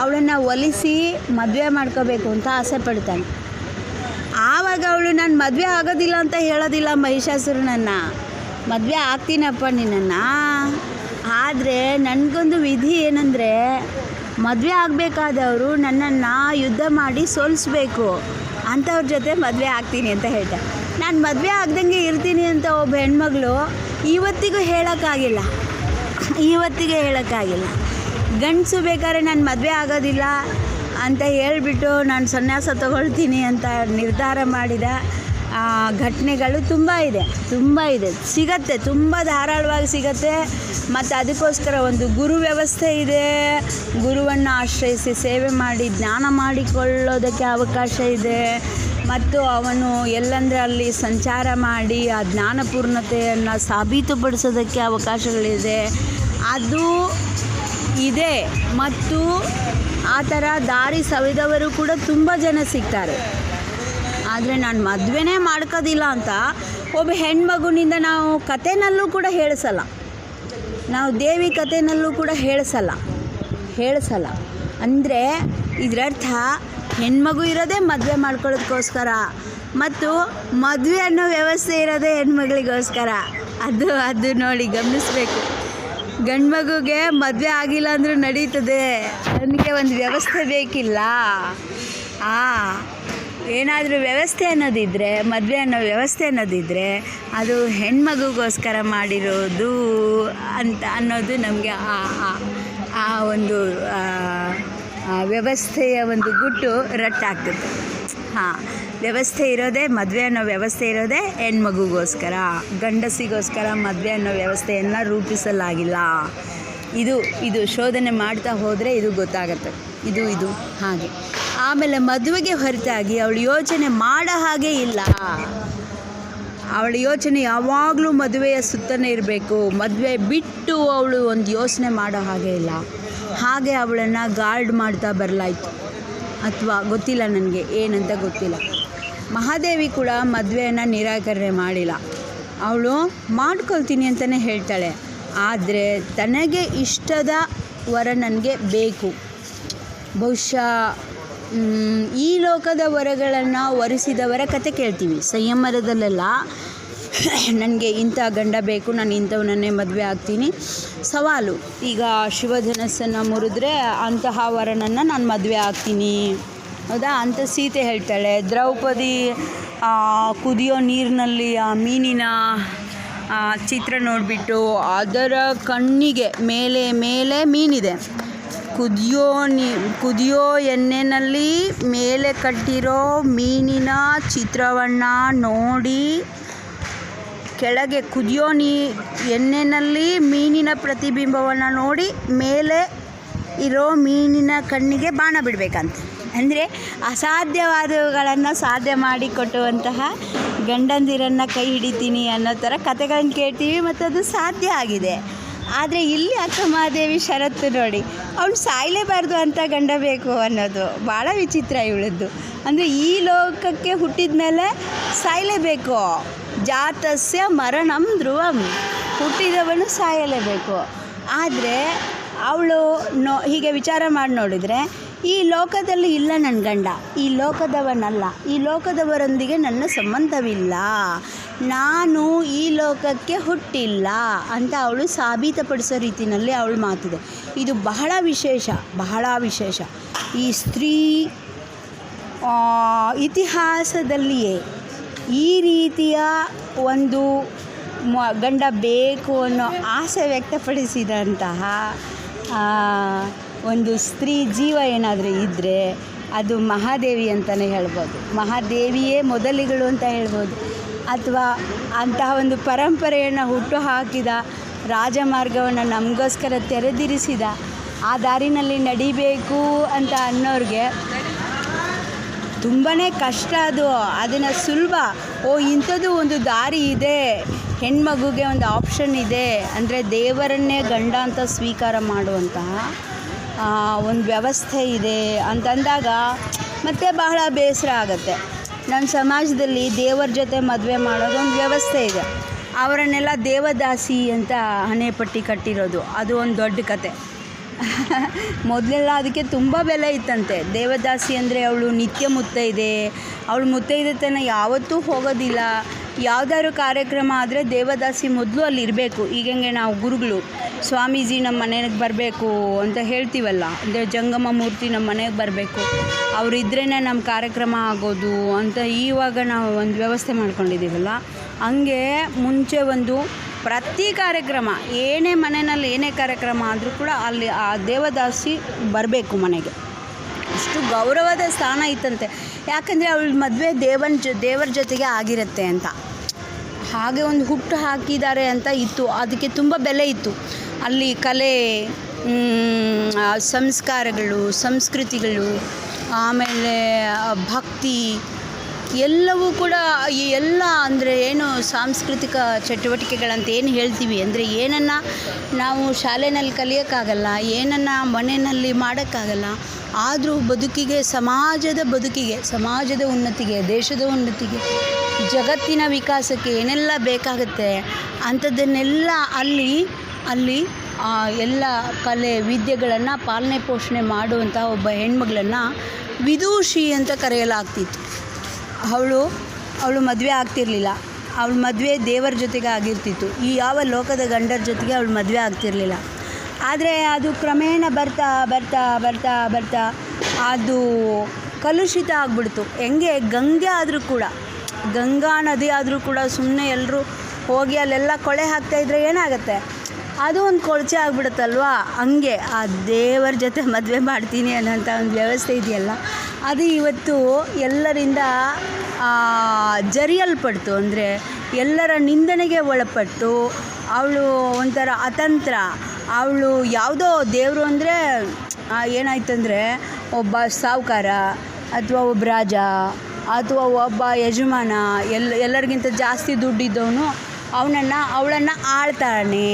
ಅವಳನ್ನು ಒಲಿಸಿ ಮದುವೆ ಮಾಡ್ಕೋಬೇಕು ಅಂತ ಆಸೆ ಪಡ್ತಾನೆ. ಆವಾಗ ಅವಳು ನಾನು ಮದುವೆ ಆಗೋದಿಲ್ಲ ಅಂತ ಹೇಳೋದಿಲ್ಲ, ಮಹಿಷಾಸುರನನ್ನು ಮದುವೆ ಆಗ್ತೀನಪ್ಪ ನಿನ್ನನ್ನು, ಆದರೆ ನನಗೊಂದು ವಿಧಿ ಏನಂದರೆ ಮದುವೆ ಆಗಬೇಕಾದವರು ನನ್ನನ್ನು ಯುದ್ಧ ಮಾಡಿ ಸೋಲಿಸ್ಬೇಕು, ಅಂಥವ್ರ ಜೊತೆ ಮದುವೆ ಆಗ್ತೀನಿ ಅಂತ ಹೇಳ್ತಾರೆ. ನಾನು ಮದುವೆ ಆಗ್ದಂಗೆ ಇರ್ತೀನಿ ಅಂತ ಒಬ್ಬ ಹೆಣ್ಮಗಳು ಇವತ್ತಿಗೂ ಹೇಳೋಕ್ಕಾಗಿಲ್ಲ. ಗಂಡಸು ಬೇಕಾದ್ರೆ ನಾನು ಮದುವೆ ಆಗೋದಿಲ್ಲ ಅಂತ ಹೇಳಿಬಿಟ್ಟು ನಾನು ಸನ್ಯಾಸ ತಗೊಳ್ತೀನಿ ಅಂತ ನಿರ್ಧಾರ ಮಾಡಿದ ಘಟನೆಗಳು ತುಂಬ ಇದೆ, ಸಿಗತ್ತೆ, ತುಂಬ ಧಾರಾಳವಾಗಿ ಸಿಗತ್ತೆ. ಮತ್ತು ಅದಕ್ಕೋಸ್ಕರ ಒಂದು ಗುರು ವ್ಯವಸ್ಥೆ ಇದೆ, ಗುರುವನ್ನು ಆಶ್ರಯಿಸಿ ಸೇವೆ ಮಾಡಿ ಜ್ಞಾನ ಮಾಡಿಕೊಳ್ಳೋದಕ್ಕೆ ಅವಕಾಶ ಇದೆ. ಮತ್ತು ಅವನು ಎಲ್ಲಂದರೆ ಅಲ್ಲಿ ಸಂಚಾರ ಮಾಡಿ ಆ ಜ್ಞಾನಪೂರ್ಣತೆಯನ್ನು ಸಾಬೀತುಪಡಿಸೋದಕ್ಕೆ ಅವಕಾಶಗಳಿದೆ, ಅದು ಇದೆ. ಮತ್ತು ಆ ಥರ ದಾರಿ ಸವಿದವರು ಕೂಡ ತುಂಬ ಜನ ಸಿಗ್ತಾರೆ. ಆದರೆ ನಾನು ಮದುವೆನೇ ಮಾಡ್ಕೋದಿಲ್ಲ ಅಂತ ಒಬ್ಬ ಹೆಣ್ಮಗುನಿಂದ ನಾವು ಕಥೆನಲ್ಲೂ ಕೂಡ ಹೇಳಿಸಲ್ಲ, ನಾವು ದೇವಿ ಕಥೆನಲ್ಲೂ ಕೂಡ ಹೇಳಿಸಲ್ಲ. ಅಂದರೆ ಇದರರ್ಥ ಹೆಣ್ಮಗು ಇರೋದೇ ಮದುವೆ ಮಾಡ್ಕೊಳ್ಳೋದಕ್ಕೋಸ್ಕರ ಮತ್ತು ಮದುವೆ ಅನ್ನೋ ವ್ಯವಸ್ಥೆ ಇರೋದೇ ಹೆಣ್ಮಗಳಿಗೋಸ್ಕರ. ಅದು ನೋಡಿ ಗಮನಿಸಬೇಕು. ಗಂಡು ಮಗುಗೆ ಮದುವೆ ಆಗಿಲ್ಲ ಅಂದರೂ ನಡೀತದೆ, ನನಗೆ ಒಂದು ವ್ಯವಸ್ಥೆ ಬೇಕಿಲ್ಲ. ಏನಾದರೂ ವ್ಯವಸ್ಥೆ ಅನ್ನೋದಿದ್ದರೆ, ಮದುವೆ ಅನ್ನೋ ವ್ಯವಸ್ಥೆ ಅನ್ನೋದಿದ್ದರೆ ಅದು ಹೆಣ್ಮಗುಗೋಸ್ಕರ ಮಾಡಿರೋದು ಅಂತ ಅನ್ನೋದು ನಮಗೆ ಆ ಒಂದು ವ್ಯವಸ್ಥೆಯ ಒಂದು ಗುಟ್ಟು ರಟ್ಟಾಗ್ತದೆ. ವ್ಯವಸ್ಥೆ ಇರೋದೇ, ಮದುವೆ ಅನ್ನೋ ವ್ಯವಸ್ಥೆ ಇರೋದೇ ಹೆಣ್ಮಗುಗೋಸ್ಕರ, ಗಂಡಸಿಗೋಸ್ಕರ ಮದುವೆ ಅನ್ನೋ ವ್ಯವಸ್ಥೆಯನ್ನು ರೂಪಿಸಲಾಗಿಲ್ಲ. ಇದು ಶೋಧನೆ ಮಾಡ್ತಾ ಹೋದರೆ ಇದು ಗೊತ್ತಾಗತ್ತೆ. ಇದು ಹಾಗೆ. ಆಮೇಲೆ ಮದುವೆಗೆ ಹೊರತಾಗಿ ಅವಳು ಯೋಚನೆ ಮಾಡೋ ಹಾಗೆ ಇಲ್ಲ. ಅವಳ ಯೋಚನೆ ಯಾವಾಗಲೂ ಮದುವೆಯ ಸುತ್ತನೇ ಇರಬೇಕು. ಮದುವೆ ಬಿಟ್ಟು ಅವಳು ಒಂದು ಯೋಚನೆ ಮಾಡೋ ಹಾಗೆ ಇಲ್ಲ. ಹಾಗೆ ಅವಳನ್ನು ಗಾರ್ಡ್ ಮಾಡ್ತಾ ಬರಲಾಯಿತು, ಅಥವಾ ಗೊತ್ತಿಲ್ಲ, ನನಗೆ ಏನಂತ ಗೊತ್ತಿಲ್ಲ. ಮಹಾದೇವಿ ಕೂಡ ಮದುವೆಯನ್ನು ನಿರಾಕರಣೆ ಮಾಡಿಲ್ಲ. ಅವಳು ಮಾಡ್ಕೊಳ್ತೀನಿ ಅಂತಲೇ ಹೇಳ್ತಾಳೆ, ಆದರೆ ತನಗೆ ಇಷ್ಟದ ವರ ನನಗೆ ಬೇಕು. ಬಹುಶಃ ಈ ಲೋಕದ ವರಗಳನ್ನು ವರಿಸಿದವರ ಕತೆ ಕೇಳ್ತೀವಿ. ಸಂಯಮರದಲ್ಲೆಲ್ಲ ನನಗೆ ಇಂಥ ಗಂಡ ಬೇಕು, ನಾನು ಇಂಥವನನ್ನೇ ಮದುವೆ ಆಗ್ತೀನಿ, ಸವಾಲು. ಈಗ ಶಿವಧನಸ್ಸನ್ನು ಮುರಿದ್ರೆ ಅಂತಹ ವರನನ್ನು ನಾನು ಮದುವೆ ಆಗ್ತೀನಿ, ಹೌದಾ ಅಂತ ಸೀತೆ ಹೇಳ್ತಾಳೆ. ದ್ರೌಪದಿ ಕುದಿಯೋ ನೀರಿನಲ್ಲಿ ಆ ಮೀನಿನ ಚಿತ್ರ ನೋಡಿಬಿಟ್ಟು ಅದರ ಕಣ್ಣಿಗೆ ಮೇಲೆ ಮೀನಿದೆ, ಕುದಿಯೋ ಎಣ್ಣೆಯಲ್ಲಿ ಮೇಲೆ ಕಟ್ಟಿರೋ ಮೀನಿನ ಚಿತ್ರವನ್ನು ನೋಡಿ, ಕೆಳಗೆ ಕುದಿಯೋ ಎಣ್ಣೆಯಲ್ಲಿ ಮೀನಿನ ಪ್ರತಿಬಿಂಬವನ್ನು ನೋಡಿ ಮೇಲೆ ಇರೋ ಮೀನಿನ ಕಣ್ಣಿಗೆ ಬಾಣ ಬಿಡಬೇಕಂತ. ಅಂದರೆ ಅಸಾಧ್ಯವಾದವುಗಳನ್ನು ಸಾಧ್ಯ ಮಾಡಿಕೊಟ್ಟುವಂತಹ ಗಂಡಂದಿರನ್ನು ಕೈ ಹಿಡಿತೀನಿ ಅನ್ನೋ ಥರ ಕಥೆಗಳನ್ನು ಕೇಳ್ತೀವಿ, ಮತ್ತು ಅದು ಸಾಧ್ಯ ಆಗಿದೆ. ಆದರೆ ಇಲ್ಲಿ ಅಕ್ಕ ಮಹಾದೇವಿ ಷರತ್ತು ನೋಡಿ, ಅವನು ಸಾಯಲೇಬಾರ್ದು ಅಂತ ಗಂಡ ಬೇಕು ಅನ್ನೋದು ಭಾಳ ವಿಚಿತ್ರ ಇವಳದ್ದು. ಅಂದರೆ ಈ ಲೋಕಕ್ಕೆ ಹುಟ್ಟಿದ ಮೇಲೆ ಸಾಯಲೇಬೇಕು, ಜಾತಸ್ಯ ಮರಣಂ ಧ್ರುವಂ, ಹುಟ್ಟಿದವನು ಸಾಯಲೇಬೇಕು. ಆದರೆ ಅವಳು ಹೀಗೆ ವಿಚಾರ ಮಾಡಿ ನೋಡಿದರೆ, ಈ ಲೋಕದಲ್ಲಿ ಇಲ್ಲ ನನ್ನ ಗಂಡ, ಈ ಲೋಕದವನಲ್ಲ, ಈ ಲೋಕದವರೊಂದಿಗೆ ನನ್ನ ಸಂಬಂಧವಿಲ್ಲ, ನಾನು ಈ ಲೋಕಕ್ಕೆ ಹುಟ್ಟಿಲ್ಲ ಅಂತ ಅವಳು ಸಾಬೀತುಪಡಿಸೋ ರೀತಿಯಲ್ಲಿ ಅವಳು ಮಾತಿದೆ. ಇದು ಬಹಳ ವಿಶೇಷ. ಈ ಸ್ತ್ರೀ ಇತಿಹಾಸದಲ್ಲಿಯೇ ಈ ರೀತಿಯ ಒಂದು ಗಂಡ ಬೇಕು ಅನ್ನೋ ಆಸೆ ವ್ಯಕ್ತಪಡಿಸಿದಂತಹ ಒಂದು ಸ್ತ್ರೀ ಜೀವ ಏನಾದರೂ ಇದ್ದರೆ ಅದು ಮಹಾದೇವಿ ಅಂತಲೇ ಹೇಳ್ಬೋದು. ಮಹಾದೇವಿಯೇ ಮೊದಲಿಗಳು ಅಂತ ಹೇಳ್ಬೋದು. ಅಥವಾ ಅಂತಹ ಒಂದು ಪರಂಪರೆಯನ್ನು ಹುಟ್ಟು ಹಾಕಿದ, ರಾಜಮಾರ್ಗವನ್ನು ನಮಗೋಸ್ಕರ ತೆರೆದಿರಿಸಿದ, ಆ ದಾರಿನಲ್ಲಿ ನಡಿಬೇಕು ಅಂತ ಅನ್ನೋರಿಗೆ ತುಂಬಾ ಕಷ್ಟ. ಅದನ್ನು ಸುಲಭ, ಇಂಥದ್ದು ಒಂದು ದಾರಿ ಇದೆ, ಹೆಣ್ಮಗುಗೆ ಒಂದು ಆಪ್ಷನ್ ಇದೆ ಅಂದರೆ ದೇವರನ್ನೇ ಗಂಡ ಅಂತ ಸ್ವೀಕಾರ ಮಾಡುವಂತಹ ಒಂದು ವ್ಯವಸ್ಥೆ ಇದೆ ಅಂತಂದಾಗ ಮತ್ತೆ ಬಹಳ ಬೇಸರ ಆಗುತ್ತೆ. ನಮ್ಮ ಸಮಾಜದಲ್ಲಿ ದೇವರ ಜೊತೆ ಮದುವೆ ಮಾಡೋದೊಂದು ವ್ಯವಸ್ಥೆ ಇದೆ. ಅವರನ್ನೆಲ್ಲ ದೇವದಾಸಿ ಅಂತ ಹಣೆಪಟ್ಟಿ ಕಟ್ಟಿರೋದು, ಅದು ಒಂದು ದೊಡ್ಡ ಕತೆ. ಮೊದಲೆಲ್ಲ ಅದಕ್ಕೆ ತುಂಬ ಬೆಲೆ ಇತ್ತಂತೆ. ದೇವದಾಸಿ ಅಂದರೆ ಅವಳು ನಿತ್ಯ ಮುತ್ತೈದೆ, ಅವಳು ಮುತ್ತೈದೆತನ ಯಾವತ್ತೂ ಹೋಗೋದಿಲ್ಲ. ಯಾವುದಾದ್ರು ಕಾರ್ಯಕ್ರಮ ಆದರೆ ದೇವದಾಸಿ ಮೊದಲು ಅಲ್ಲಿ ಇರಬೇಕು. ಈಗಂಗೆ ನಾವು ಗುರುಗಳು, ಸ್ವಾಮೀಜಿ ನಮ್ಮ ಮನೆಗೆ ಬರಬೇಕು ಅಂತ ಹೇಳ್ತೀವಲ್ಲ, ಅಂದರೆ ಜಂಗಮ ಮೂರ್ತಿ ನಮ್ಮ ಮನೆಗೆ ಬರಬೇಕು, ಅವರಿದ್ರೇ ನಮ್ಮ ಕಾರ್ಯಕ್ರಮ ಆಗೋದು ಅಂತ ಇವಾಗ ನಾವು ಒಂದು ವ್ಯವಸ್ಥೆ ಮಾಡ್ಕೊಂಡಿದ್ದೀವಲ್ಲ. ಹಂಗೆ ಮುಂಚೆ ಒಂದು ಪ್ರತಿ ಕಾರ್ಯಕ್ರಮ, ಏನೇ ಮನೆಯಲ್ಲಿ ಏನೇ ಕಾರ್ಯಕ್ರಮ ಆದರೂ ಕೂಡ ಅಲ್ಲಿ ಆ ದೇವದಾಸಿ ಬರಬೇಕು ಮನೆಗೆ. ಅಷ್ಟು ಗೌರವದ ಸ್ಥಾನ ಇತ್ತಂತೆ. ಯಾಕಂದರೆ ಅವಳ ಮದುವೆ ದೇವರ ಜೊತೆಗೆ ಆಗಿರುತ್ತೆ ಅಂತ, ಹಾಗೆ ಒಂದು ಹುಟ್ಟು ಹಾಕಿದ್ದಾರೆ ಅಂತ ಇತ್ತು. ಅದಕ್ಕೆ ತುಂಬ ಬೆಲೆ ಇತ್ತು. ಅಲ್ಲಿ ಕಲೆ, ಸಂಸ್ಕಾರಗಳು, ಸಂಸ್ಕೃತಿಗಳು, ಆಮೇಲೆ ಭಕ್ತಿ ಎಲ್ಲವೂ ಕೂಡ ಎಲ್ಲ ಅಂದರೆ ಏನು ಸಾಂಸ್ಕೃತಿಕ ಚಟುವಟಿಕೆಗಳಂತ ಏನು ಹೇಳ್ತೀವಿ ಅಂದರೆ ಏನನ್ನು ನಾವು ಶಾಲೆಯಲ್ಲಿ ಕಲಿಯೋಕ್ಕಾಗಲ್ಲ, ಏನನ್ನು ಮನೆಯಲ್ಲಿ ಮಾಡೋಕ್ಕಾಗಲ್ಲ. ಆದರೂ ಬದುಕಿಗೆ, ಸಮಾಜದ ಉನ್ನತಿಗೆ, ದೇಶದ ಉನ್ನತಿಗೆ, ಜಗತ್ತಿನ ವಿಕಾಸಕ್ಕೆ ಏನೆಲ್ಲ ಬೇಕಾಗುತ್ತೆ ಅಂಥದ್ದನ್ನೆಲ್ಲ ಅಲ್ಲಿ ಎಲ್ಲ ಕಲೆ ವಿದ್ಯೆಗಳನ್ನು ಪಾಲನೆ ಪೋಷಣೆ ಮಾಡುವಂಥ ಒಬ್ಬ ಹೆಣ್ಮಗಳನ್ನು ವಿದೂಷಿ ಅಂತ ಕರೆಯಲಾಗ್ತಿತ್ತು. ಅವಳು ಮದುವೆ ಆಗ್ತಿರಲಿಲ್ಲ. ಅವಳ ಮದುವೆ ದೇವರ ಜೊತೆಗೆ ಆಗಿರ್ತಿತ್ತು. ಈ ಯಾವ ಲೋಕದ ಗಂಡರ ಜೊತೆಗೆ ಅವಳು ಮದುವೆ ಆಗ್ತಿರಲಿಲ್ಲ. ಆದರೆ ಅದು ಕ್ರಮೇಣ ಬರ್ತಾ ಅದು ಕಲುಷಿತ ಆಗಿಬಿಡ್ತು. ಹೆಂಗೆ ಗಂಗೆ ಆದರೂ ಕೂಡ, ಗಂಗಾ ನದಿ ಆದರೂ ಕೂಡ ಸುಮ್ಮನೆ ಎಲ್ಲರೂ ಹೋಗಿ ಅಲ್ಲೆಲ್ಲ ಕೊಳೆ ಹಾಕ್ತಾಯಿದ್ರೆ ಏನಾಗುತ್ತೆ? ಅದು ಒಂದು ಕೊಳಚೆ ಆಗಿಬಿಡುತ್ತಲ್ವ. ಹಂಗೆ ಆ ದೇವರ ಜೊತೆ ಮದುವೆ ಮಾಡ್ತೀನಿ ಅನ್ನೋಂಥ ಒಂದು ವ್ಯವಸ್ಥೆ ಇದೆಯಲ್ಲ, ಅದು ಇವತ್ತು ಎಲ್ಲರಿಂದ ಜರಿಯಲ್ಪಡ್ತು. ಅಂದರೆ ಎಲ್ಲರ ನಿಂದನೆಗೆ ಒಳಪಟ್ಟು ಅವಳು ಒಂಥರ ಅತಂತ್ರ. ಅವಳು ಯಾವುದೋ ದೇವರು ಅಂದರೆ ಏನಾಯ್ತಂದರೆ ಒಬ್ಬ ಸಾಹುಕಾರ ಅಥವಾ ಒಬ್ಬ ರಾಜ ಅಥವಾ ಒಬ್ಬ ಯಜಮಾನ, ಎಲ್ಲರಿಗಿಂತ ಜಾಸ್ತಿ ದುಡ್ಡಿದ್ದವನು ಅವಳನ್ನು ಆಳ್ತಾನೆ,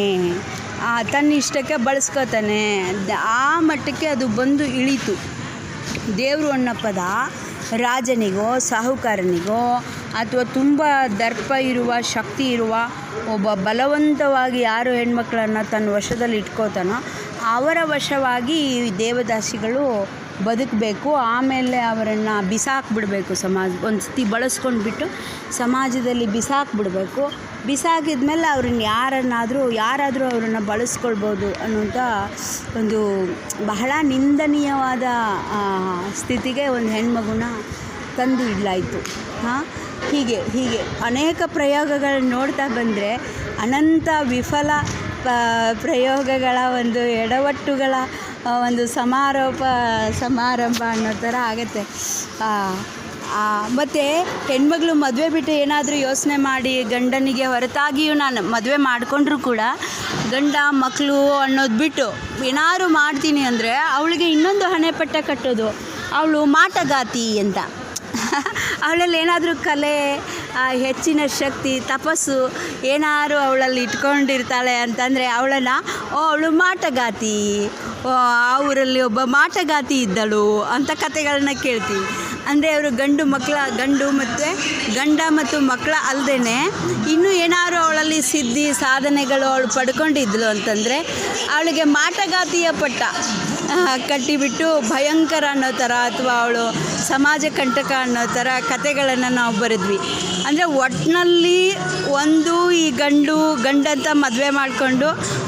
ತನ್ನ ಇಷ್ಟಕ್ಕೆ ಬಳಸ್ಕೋತಾನೆ. ಆ ಮಟ್ಟಕ್ಕೆ ಅದು ಬಂದು ಇಳೀತು. ದೇವರು ಅನ್ನೋ ಪದ ರಾಜನಿಗೋ, ಸಾಹುಕಾರನಿಗೋ, ಅಥವಾ ತುಂಬ ದರ್ಪ ಇರುವ, ಶಕ್ತಿ ಇರುವ ಒಬ್ಬ ಬಲವಂತವಾಗಿ ಯಾರು ಹೆಣ್ಮಕ್ಳನ್ನು ತನ್ನ ವಶದಲ್ಲಿ ಇಟ್ಕೋತಾನೋ ಅವರ ವಶವಾಗಿ ದೇವದಾಸಿಗಳು ಬದುಕಬೇಕು. ಆಮೇಲೆ ಅವರನ್ನು ಬಿಸಾಕ್ಬಿಡ್ಬೇಕು. ಒಂದು ಸತಿ ಬಳಸ್ಕೊಂಡ್ಬಿಟ್ಟು ಸಮಾಜದಲ್ಲಿ ಬಿಸಾಕ್ಬಿಡ್ಬೇಕು. ಬಿಸಾಕಿದ್ಮೇಲೆ ಅವ್ರನ್ನ ಯಾರಾದರೂ ಅವರನ್ನು ಬಳಸ್ಕೊಳ್ಬೋದು ಅನ್ನೋಂಥ ಒಂದು ಬಹಳ ನಿಂದನೀಯವಾದ ಸ್ಥಿತಿಗೆ ಒಂದು ಹೆಣ್ಮಗುನ ತಂದು ಇಡಲಾಯಿತು. ಹೀಗೆ ಅನೇಕ ಪ್ರಯೋಗಗಳನ್ನ ನೋಡ್ತಾ ಬಂದರೆ ಅನಂತ ವಿಫಲ ಪ್ರಯೋಗಗಳ ಒಂದು ಎಡವಟ್ಟುಗಳ ಒಂದು ಸಮಾರಂಭ ಅನ್ನೋ ಥರ ಆಗುತ್ತೆ. ಮತ್ತು ಹೆಣ್ಮಗಳು ಮದುವೆ ಬಿಟ್ಟು ಏನಾದರೂ ಯೋಚನೆ ಮಾಡಿ ಗಂಡನಿಗೆ ಹೊರತಾಗಿಯೂ ನಾನು ಮದುವೆ ಮಾಡಿಕೊಂಡ್ರೂ ಕೂಡ ಗಂಡ ಮಕ್ಕಳು ಅನ್ನೋದು ಬಿಟ್ಟು ಏನಾದ್ರು ಮಾಡ್ತೀನಿ ಅಂದರೆ ಅವಳಿಗೆ ಇನ್ನೊಂದು ಹಣೆಪಟ್ಟ ಕಟ್ಟೋದು, ಅವಳು ಮಾಟಗಾತಿ ಅಂತ. ಅವಳಲ್ಲಿ ಏನಾದರೂ ಕಲೆ, ಹೆಚ್ಚಿನ ಶಕ್ತಿ, ತಪಸ್ಸು ಏನಾದ್ರು ಅವಳಲ್ಲಿ ಇಟ್ಕೊಂಡಿರ್ತಾಳೆ ಅಂತಂದರೆ ಅವಳು ಮಾಟಗಾತಿ, ಅವರಲ್ಲಿ ಒಬ್ಬ ಮಾಟಗಾತಿ ಇದ್ದಳು ಅಂತ ಕತೆಗಳನ್ನ ಕೇಳ್ತೀವಿ. ಅಂದರೆ ಅವರು ಗಂಡ ಮತ್ತು ಮಕ್ಕಳ ಅಲ್ಲದೆ ಇನ್ನೂ ಏನಾದ್ರು ಅವಳಲ್ಲಿ ಸಿದ್ಧಿ ಸಾಧನೆಗಳು ಅವಳು ಪಡ್ಕೊಂಡಿದ್ಲು ಅಂತಂದರೆ ಅವಳಿಗೆ ಮಾಟಗಾತಿಯ ಪಟ್ಟ ಕಟ್ಟಿಬಿಟ್ಟು ಭಯಂಕರ ಅನ್ನೋ ಥರ ಅಥವಾ ಅವಳು ಸಮಾಜ ಕಂಟಕ ಅನ್ನೋ ಥರ ಕತೆಗಳನ್ನು ನಾವು ಬರೆದ್ವಿ. ಅಂದರೆ ಒಟ್ಟಿನಲ್ಲಿ ಈ ಗಂಡಂತ ಮದುವೆ ಮಾಡಿಕೊಂಡು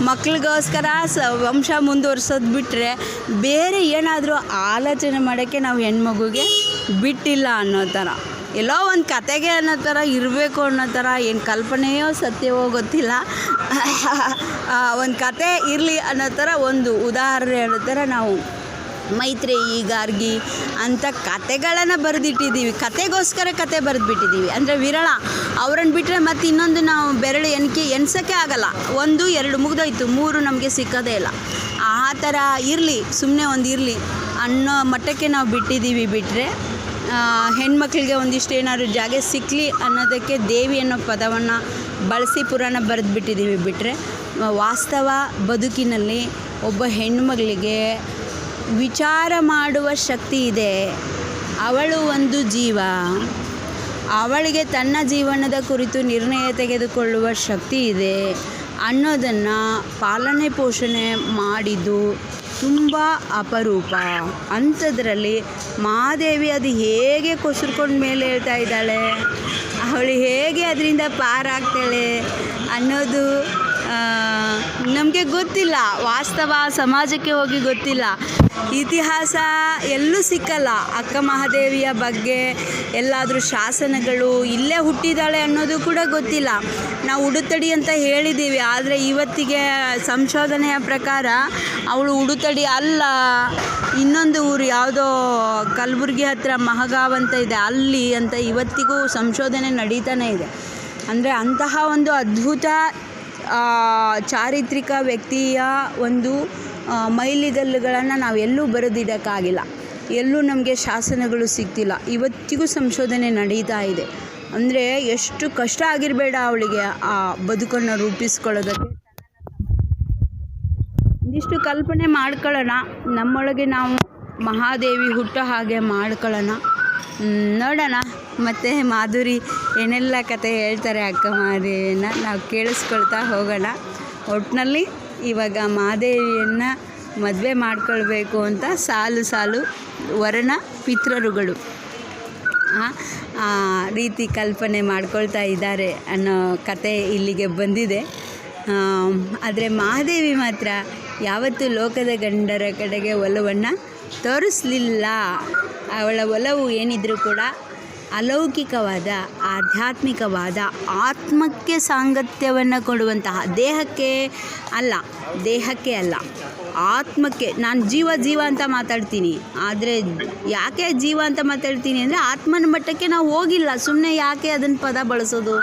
ಮಕ್ಳಿಗೋಸ್ಕರ ವಂಶ ಮುಂದುವರ್ಸೋದು ಬಿಟ್ಟರೆ ಬೇರೆ ಏನಾದರೂ ಆಲೋಚನೆ ಮಾಡೋಕ್ಕೆ ನಾವು ಹೆಣ್ಮಗುಗೆ ಬಿಟ್ಟಿಲ್ಲ ಅನ್ನೋ ಥರ. ಎಲ್ಲೋ ಒಂದು ಕತೆಗೆ ಅನ್ನೋ ಥರ ಇರಬೇಕು ಅನ್ನೋ ಥರ ಏನು ಕಲ್ಪನೆಯೋ ಸತ್ಯವೋ ಗೊತ್ತಿಲ್ಲ. ಒಂದು ಕತೆ ಇರಲಿ ಅನ್ನೋ ಥರ ಒಂದು ಉದಾಹರಣೆ ಅನ್ನೋ ಥರ ನಾವು ಮೈತ್ರೇಯಿ, ಗಾರ್ಗಿ ಅಂತ ಕತೆಗಳನ್ನು ಬರೆದಿಟ್ಟಿದ್ದೀವಿ. ಕತೆಗೋಸ್ಕರ ಕತೆ ಬರೆದುಬಿಟ್ಟಿದ್ದೀವಿ. ಅಂದರೆ ವಿರಳ ಅವ್ರನ್ನ ಬಿಟ್ಟರೆ ಮತ್ತು ಇನ್ನೊಂದು ನಾವು ಬೆರಳು ಎಣ್ಸೋಕ್ಕೆ ಆಗಲ್ಲ. 1 2 ಮುಗಿದೋಯ್ತು, 3 ನಮಗೆ ಸಿಕ್ಕೋದೇ ಇಲ್ಲ. ಆ ಥರ ಇರಲಿ, ಸುಮ್ಮನೆ ಒಂದು ಇರಲಿ ಅನ್ನೋ ಮಟ್ಟಕ್ಕೆ ನಾವು ಬಿಟ್ಟಿದ್ದೀವಿ. ಬಿಟ್ಟರೆ ಹೆಣ್ಮಕ್ಳಿಗೆ ಒಂದಿಷ್ಟು ಏನಾದ್ರು ಜಾಗ ಸಿಕ್ಕಲಿ ಅನ್ನೋದಕ್ಕೆ ದೇವಿ ಅನ್ನೋ ಪದವನ್ನು ಬಳಸಿ ಪುರಾಣ ಬರೆದುಬಿಟ್ಟಿದ್ದೀವಿ. ಬಿಟ್ಟರೆ ವಾಸ್ತವ ಬದುಕಿನಲ್ಲಿ ಒಬ್ಬ ಹೆಣ್ಮಗಳಿಗೆ ವಿಚಾರ ಮಾಡುವ ಶಕ್ತಿ ಇದೆ. ಅವಳು ಒಂದು ಜೀವ, ಅವಳಿಗೆ ತನ್ನ ಜೀವನದ ಕುರಿತು ನಿರ್ಣಯ ತೆಗೆದುಕೊಳ್ಳುವ ಶಕ್ತಿ ಇದೆ ಅನ್ನೋದನ್ನು ಪಾಲನೆ ಪೋಷಣೆ ಮಾಡಿದ್ದು ತುಂಬ ಅಪರೂಪ. ಅಂಥದ್ರಲ್ಲಿ ಮಹಾದೇವಿ ಅದು ಹೇಗೆ ಕೊಸರ್ಕೊಂಡು ಮೇಲೆ ಹೇಳ್ತಾ ಇದ್ದಾಳೆ, ಅವಳು ಹೇಗೆ ಅದರಿಂದ ಪಾರಾಗ್ತಾಳೆ ಅನ್ನೋದು ನಮಗೆ ಗೊತ್ತಿಲ್ಲ. ವಾಸ್ತವ ಸಮಾಜಕ್ಕೆ ಹೋಗಿ ಗೊತ್ತಿಲ್ಲ. ಇತಿಹಾಸ ಎಲ್ಲೂ ಸಿಕ್ಕಲ್ಲ. ಅಕ್ಕ ಮಹಾದೇವಿಯ ಬಗ್ಗೆ ಎಲ್ಲಾದರೂ ಶಾಸನಗಳು ಇಲ್ಲೇ ಹುಟ್ಟಿದಾಳೆ ಅನ್ನೋದು ಕೂಡ ಗೊತ್ತಿಲ್ಲ. ನಾವು ಉಡುತಡಿ ಅಂತ ಹೇಳಿದ್ದೀವಿ, ಆದರೆ ಇವತ್ತಿಗೆ ಸಂಶೋಧನೆಯ ಪ್ರಕಾರ ಅವಳು ಉಡುತಡಿ ಅಲ್ಲ, ಇನ್ನೊಂದು ಊರು ಯಾವುದೋ ಕಲಬುರ್ಗಿ ಹತ್ತಿರ ಮಹಗಾವ್ ಅಂತ ಇದೆ ಅಲ್ಲಿ ಅಂತ ಇವತ್ತಿಗೂ ಸಂಶೋಧನೆ ನಡೀತಾನೆ ಇದೆ. ಅಂದರೆ ಅಂತಹ ಒಂದು ಅದ್ಭುತ ಚಾರಿತ್ರಿಕ ವ್ಯಕ್ತಿಯ ಒಂದು ಮೈಲಿಗಲ್ಲುಗಳನ್ನು ನಾವು ಎಲ್ಲೂ ಬರೆದಿಡೋಕ್ಕಾಗಿಲ್ಲ. ಎಲ್ಲೂ ನಮಗೆ ಶಾಸನಗಳು ಸಿಗ್ತಿಲ್ಲ. ಇವತ್ತಿಗೂ ಸಂಶೋಧನೆ ನಡೀತಾ ಇದೆ. ಅಂದರೆ ಎಷ್ಟು ಕಷ್ಟ ಆಗಿರಬೇಡ ಅವಳಿಗೆ ಆ ಬದುಕನ್ನು ರೂಪಿಸ್ಕೊಳ್ಳೋದಕ್ಕೆ. ಒಂದಿಷ್ಟು ಕಲ್ಪನೆ ಮಾಡ್ಕೊಳ್ಳೋಣ, ನಮ್ಮೊಳಗೆ ನಾವು ಮಹಾದೇವಿ ಹುಟ್ಟೋ ಹಾಗೆ ಮಾಡ್ಕೊಳ್ಳೋಣ. ನೋಡೋಣ ಮತ್ತು ಮಾಧುರಿ ಏನೆಲ್ಲ ಕತೆ ಹೇಳ್ತಾರೆ ಅಕ್ಕ ಮಹಾದೇವಿಯನ್ನು ನಾವು ಕೇಳಿಸ್ಕೊಳ್ತಾ ಹೋಗೋಣ. ಒಟ್ಟಿನಲ್ಲಿ ಇವಾಗ ಮಹಾದೇವಿಯನ್ನು ಮದುವೆ ಮಾಡ್ಕೊಳ್ಬೇಕು ಅಂತ ಸಾಲು ಸಾಲು ವರನ ಪಿತೃರುಗಳು ಆ ರೀತಿ ಕಲ್ಪನೆ ಮಾಡ್ಕೊಳ್ತಾ ಇದ್ದಾರೆ ಅನ್ನೋ ಕತೆ ಇಲ್ಲಿಗೆ ಬಂದಿದೆ. ಆದರೆ ಮಹಾದೇವಿ ಮಾತ್ರ ಯಾವತ್ತೂ ಲೋಕದ ಗಂಡರ ಕಡೆಗೆ ಒಲವನ್ನು ತೋರಿಸಲಿಲ್ಲ. ಅವಳ ಒಲವು ಏನಿದ್ರೂ ಕೂಡ ಅಲೌಕಿಕವಾದ, ಆಧ್ಯಾತ್ಮಿಕವಾದ, ಆತ್ಮಕ್ಕೆ ಸಾಂಗತ್ಯವನ್ನು ಕೊಡುವಂತಹ, ದೇಹಕ್ಕೆ ಅಲ್ಲ ಆತ್ಮಕ್ಕೆ. ನಾನು ಜೀವ ಅಂತ ಮಾತಾಡ್ತೀನಿ, ಆದರೆ ಯಾಕೆ ಜೀವ ಅಂತ ಮಾತಾಡ್ತೀನಿ ಅಂದರೆ ಆತ್ಮನ ಮಟ್ಟಕ್ಕೆ ನಾವು ಹೋಗಿಲ್ಲ. ಸುಮ್ಮನೆ ಯಾಕೆ ಅದನ್ನು ಪದ ಬಳಸೋದು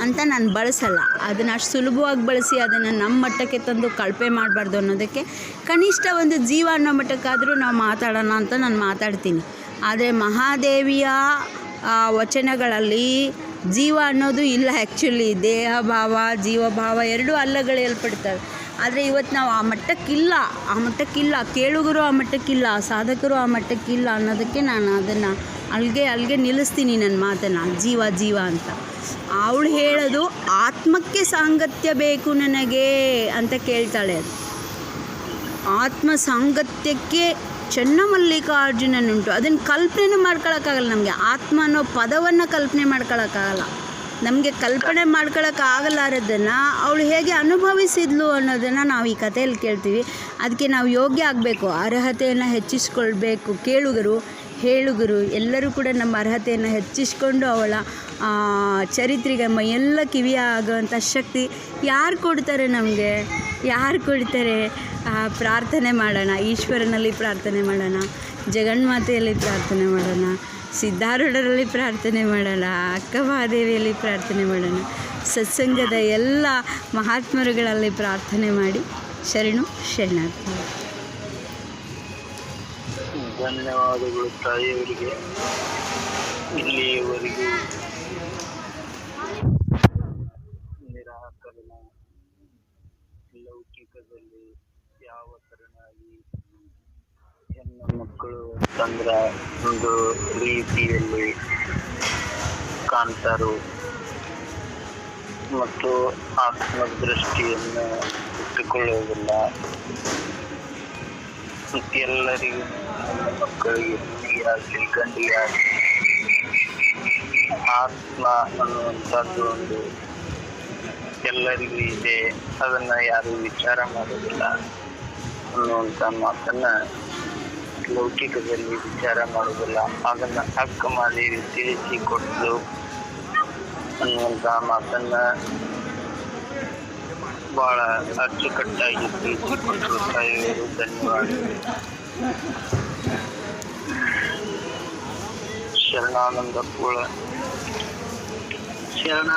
ಅಂತ ನಾನು ಬಳಸಲ್ಲ. ಅದನ್ನು ಅಷ್ಟು ಸುಲಭವಾಗಿ ಬಳಸಿ ಅದನ್ನು ನಮ್ಮ ಮಟ್ಟಕ್ಕೆ ತಂದು ಕಳಪೆ ಮಾಡಬಾರ್ದು ಅನ್ನೋದಕ್ಕೆ ಕನಿಷ್ಠ ಒಂದು ಜೀವ ಅನ್ನೋ ಮಟ್ಟಕ್ಕಾದರೂ ನಾವು ಮಾತಾಡೋಣ ಅಂತ ನಾನು ಮಾತಾಡ್ತೀನಿ. ಆದರೆ ಮಹಾದೇವಿಯ ವಚನಗಳಲ್ಲಿ ಜೀವ ಅನ್ನೋದು ಇಲ್ಲ. ಆ್ಯಕ್ಚುಲಿ ದೇಹ ಭಾವ, ಜೀವಭಾವ ಎರಡೂ ಅಲ್ಲಗಳು ಹೇಳ್ಪಡ್ತವೆ. ಆದರೆ ಇವತ್ತು ನಾವು ಆ ಮಟ್ಟಕ್ಕಿಲ್ಲ, ಕೇಳುಗರು ಆ ಮಟ್ಟಕ್ಕಿಲ್ಲ, ಸಾಧಕರು ಆ ಮಟ್ಟಕ್ಕಿಲ್ಲ ಅನ್ನೋದಕ್ಕೆ ನಾನು ಅದನ್ನು ಅಲ್ಲಿಗೆ ನಿಲ್ಲಿಸ್ತೀನಿ ನನ್ನ ಮಾತನ್ನು. ಜೀವ ಅಂತ ಅವಳು ಹೇಳೋದು ಆತ್ಮಕ್ಕೆ ಸಾಂಗತ್ಯ ಬೇಕು ನನಗೆ ಅಂತ ಕೇಳ್ತಾಳೆ. ಆತ್ಮ ಸಾಂಗತ್ಯಕ್ಕೆ ಚನ್ನಮಲ್ಲಿಕಾರ್ಜುನನುಂಟು. ಅದನ್ನು ಕಲ್ಪನೆ ಮಾಡ್ಕೊಳಕ್ಕಾಗಲ್ಲ. ನಮಗೆ ಆತ್ಮ ಅನ್ನೋ ಪದವನ್ನು ಕಲ್ಪನೆ ಮಾಡ್ಕೊಳಕ್ಕಾಗಲ್ಲ. ನಮಗೆ ಕಲ್ಪನೆ ಮಾಡ್ಕೊಳಕ್ಕಾಗಲಾರದನ್ನು ಅವಳು ಹೇಗೆ ಅನುಭವಿಸಿದ್ಲು ಅನ್ನೋದನ್ನು ನಾವು ಈ ಕಥೆಯಲ್ಲಿ ಕೇಳ್ತೀವಿ. ಅದಕ್ಕೆ ನಾವು ಯೋಗ್ಯ ಆಗಬೇಕು, ಅರ್ಹತೆಯನ್ನು ಹೆಚ್ಚಿಸ್ಕೊಳ್ಬೇಕು. ಕೇಳುಗರು, ಹೇಳುಗರು ಎಲ್ಲರೂ ಕೂಡ ನಮ್ಮ ಅರ್ಹತೆಯನ್ನು ಹೆಚ್ಚಿಸ್ಕೊಂಡು ಅವಳ ಚರಿತ್ರೆಗೆ ಮೈಯೆಲ್ಲ ಕಿವಿಯ ಆಗೋವಂಥ ಶಕ್ತಿ ಯಾರು ಕೊಡ್ತಾರೆ ನಮಗೆ? ಪ್ರಾರ್ಥನೆ ಮಾಡೋಣ, ಈಶ್ವರನಲ್ಲಿ ಪ್ರಾರ್ಥನೆ ಮಾಡೋಣ, ಜಗನ್ಮಾತೆಯಲ್ಲಿ ಪ್ರಾರ್ಥನೆ ಮಾಡೋಣ, ಸಿದ್ಧಾರೂಢರಲ್ಲಿ ಪ್ರಾರ್ಥನೆ ಮಾಡೋಣ, ಅಕ್ಕ ಮಹಾದೇವಿಯಲ್ಲಿ ಪ್ರಾರ್ಥನೆ ಮಾಡೋಣ, ಸತ್ಸಂಗದ ಎಲ್ಲ ಮಹಾತ್ಮರುಗಳಲ್ಲಿ ಪ್ರಾರ್ಥನೆ ಮಾಡಿ ಶರಣಾರ್ಥಿ. ಧನ್ಯವಾದಗಳು ತಾಯಿಯವರಿಗೆ. ಇಲ್ಲಿಯವರೆಗೂ ನಿರಾಕರಣ ಲೌಕಿಕದಲ್ಲಿ ಯಾವ ತರನಾಗಿ ಹೆಣ್ಣು ಮಕ್ಕಳು ತಂದ್ರ ಒಂದು ರೀತಿಯಲ್ಲಿ ಕಾಣ್ತಾರೋ ಮತ್ತು ಆತ್ಮದೃಷ್ಟಿಯನ್ನು ಇಟ್ಟುಕೊಳ್ಳುವುದಿಲ್ಲ. ಎಲ್ಲರಿಗೂ ಹೆಣ್ಣು ಮಕ್ಕಳಿಗೆ ಹೆಣ್ಣಿಗಾಗಲಿ ಗಂಡಿಗಾಗಲಿ ಆತ್ಮ ಅನ್ನುವಂಥದ್ದು ಒಂದು ಎಲ್ಲರಿಗೂ ಇದೆ, ಅದನ್ನ ಯಾರು ವಿಚಾರ ಮಾಡೋದಿಲ್ಲ ಅನ್ನುವಂಥ ಮಾತನ್ನ ಲೌಕಿಕದಲ್ಲಿ ವಿಚಾರ ಮಾಡುವುದಿಲ್ಲ, ಅದನ್ನ ಅಕ್ಕ ಮಾದೇವಿ ತಿಳಿಸಿ ಕೊಟ್ಟರು ಅನ್ನುವಂತ ಮಾತನ್ನ ಬಹಳ ಅಚ್ಚುಕಟ್ಟಾಗಿ ತಿಳಿಸಿಕೊಟ್ಟರು. ತಾಯಿಯವರು ಧನ್ಯವಾದಗಳು. ಶರಣಾನಂದ ಪೂಳ ಶರಣ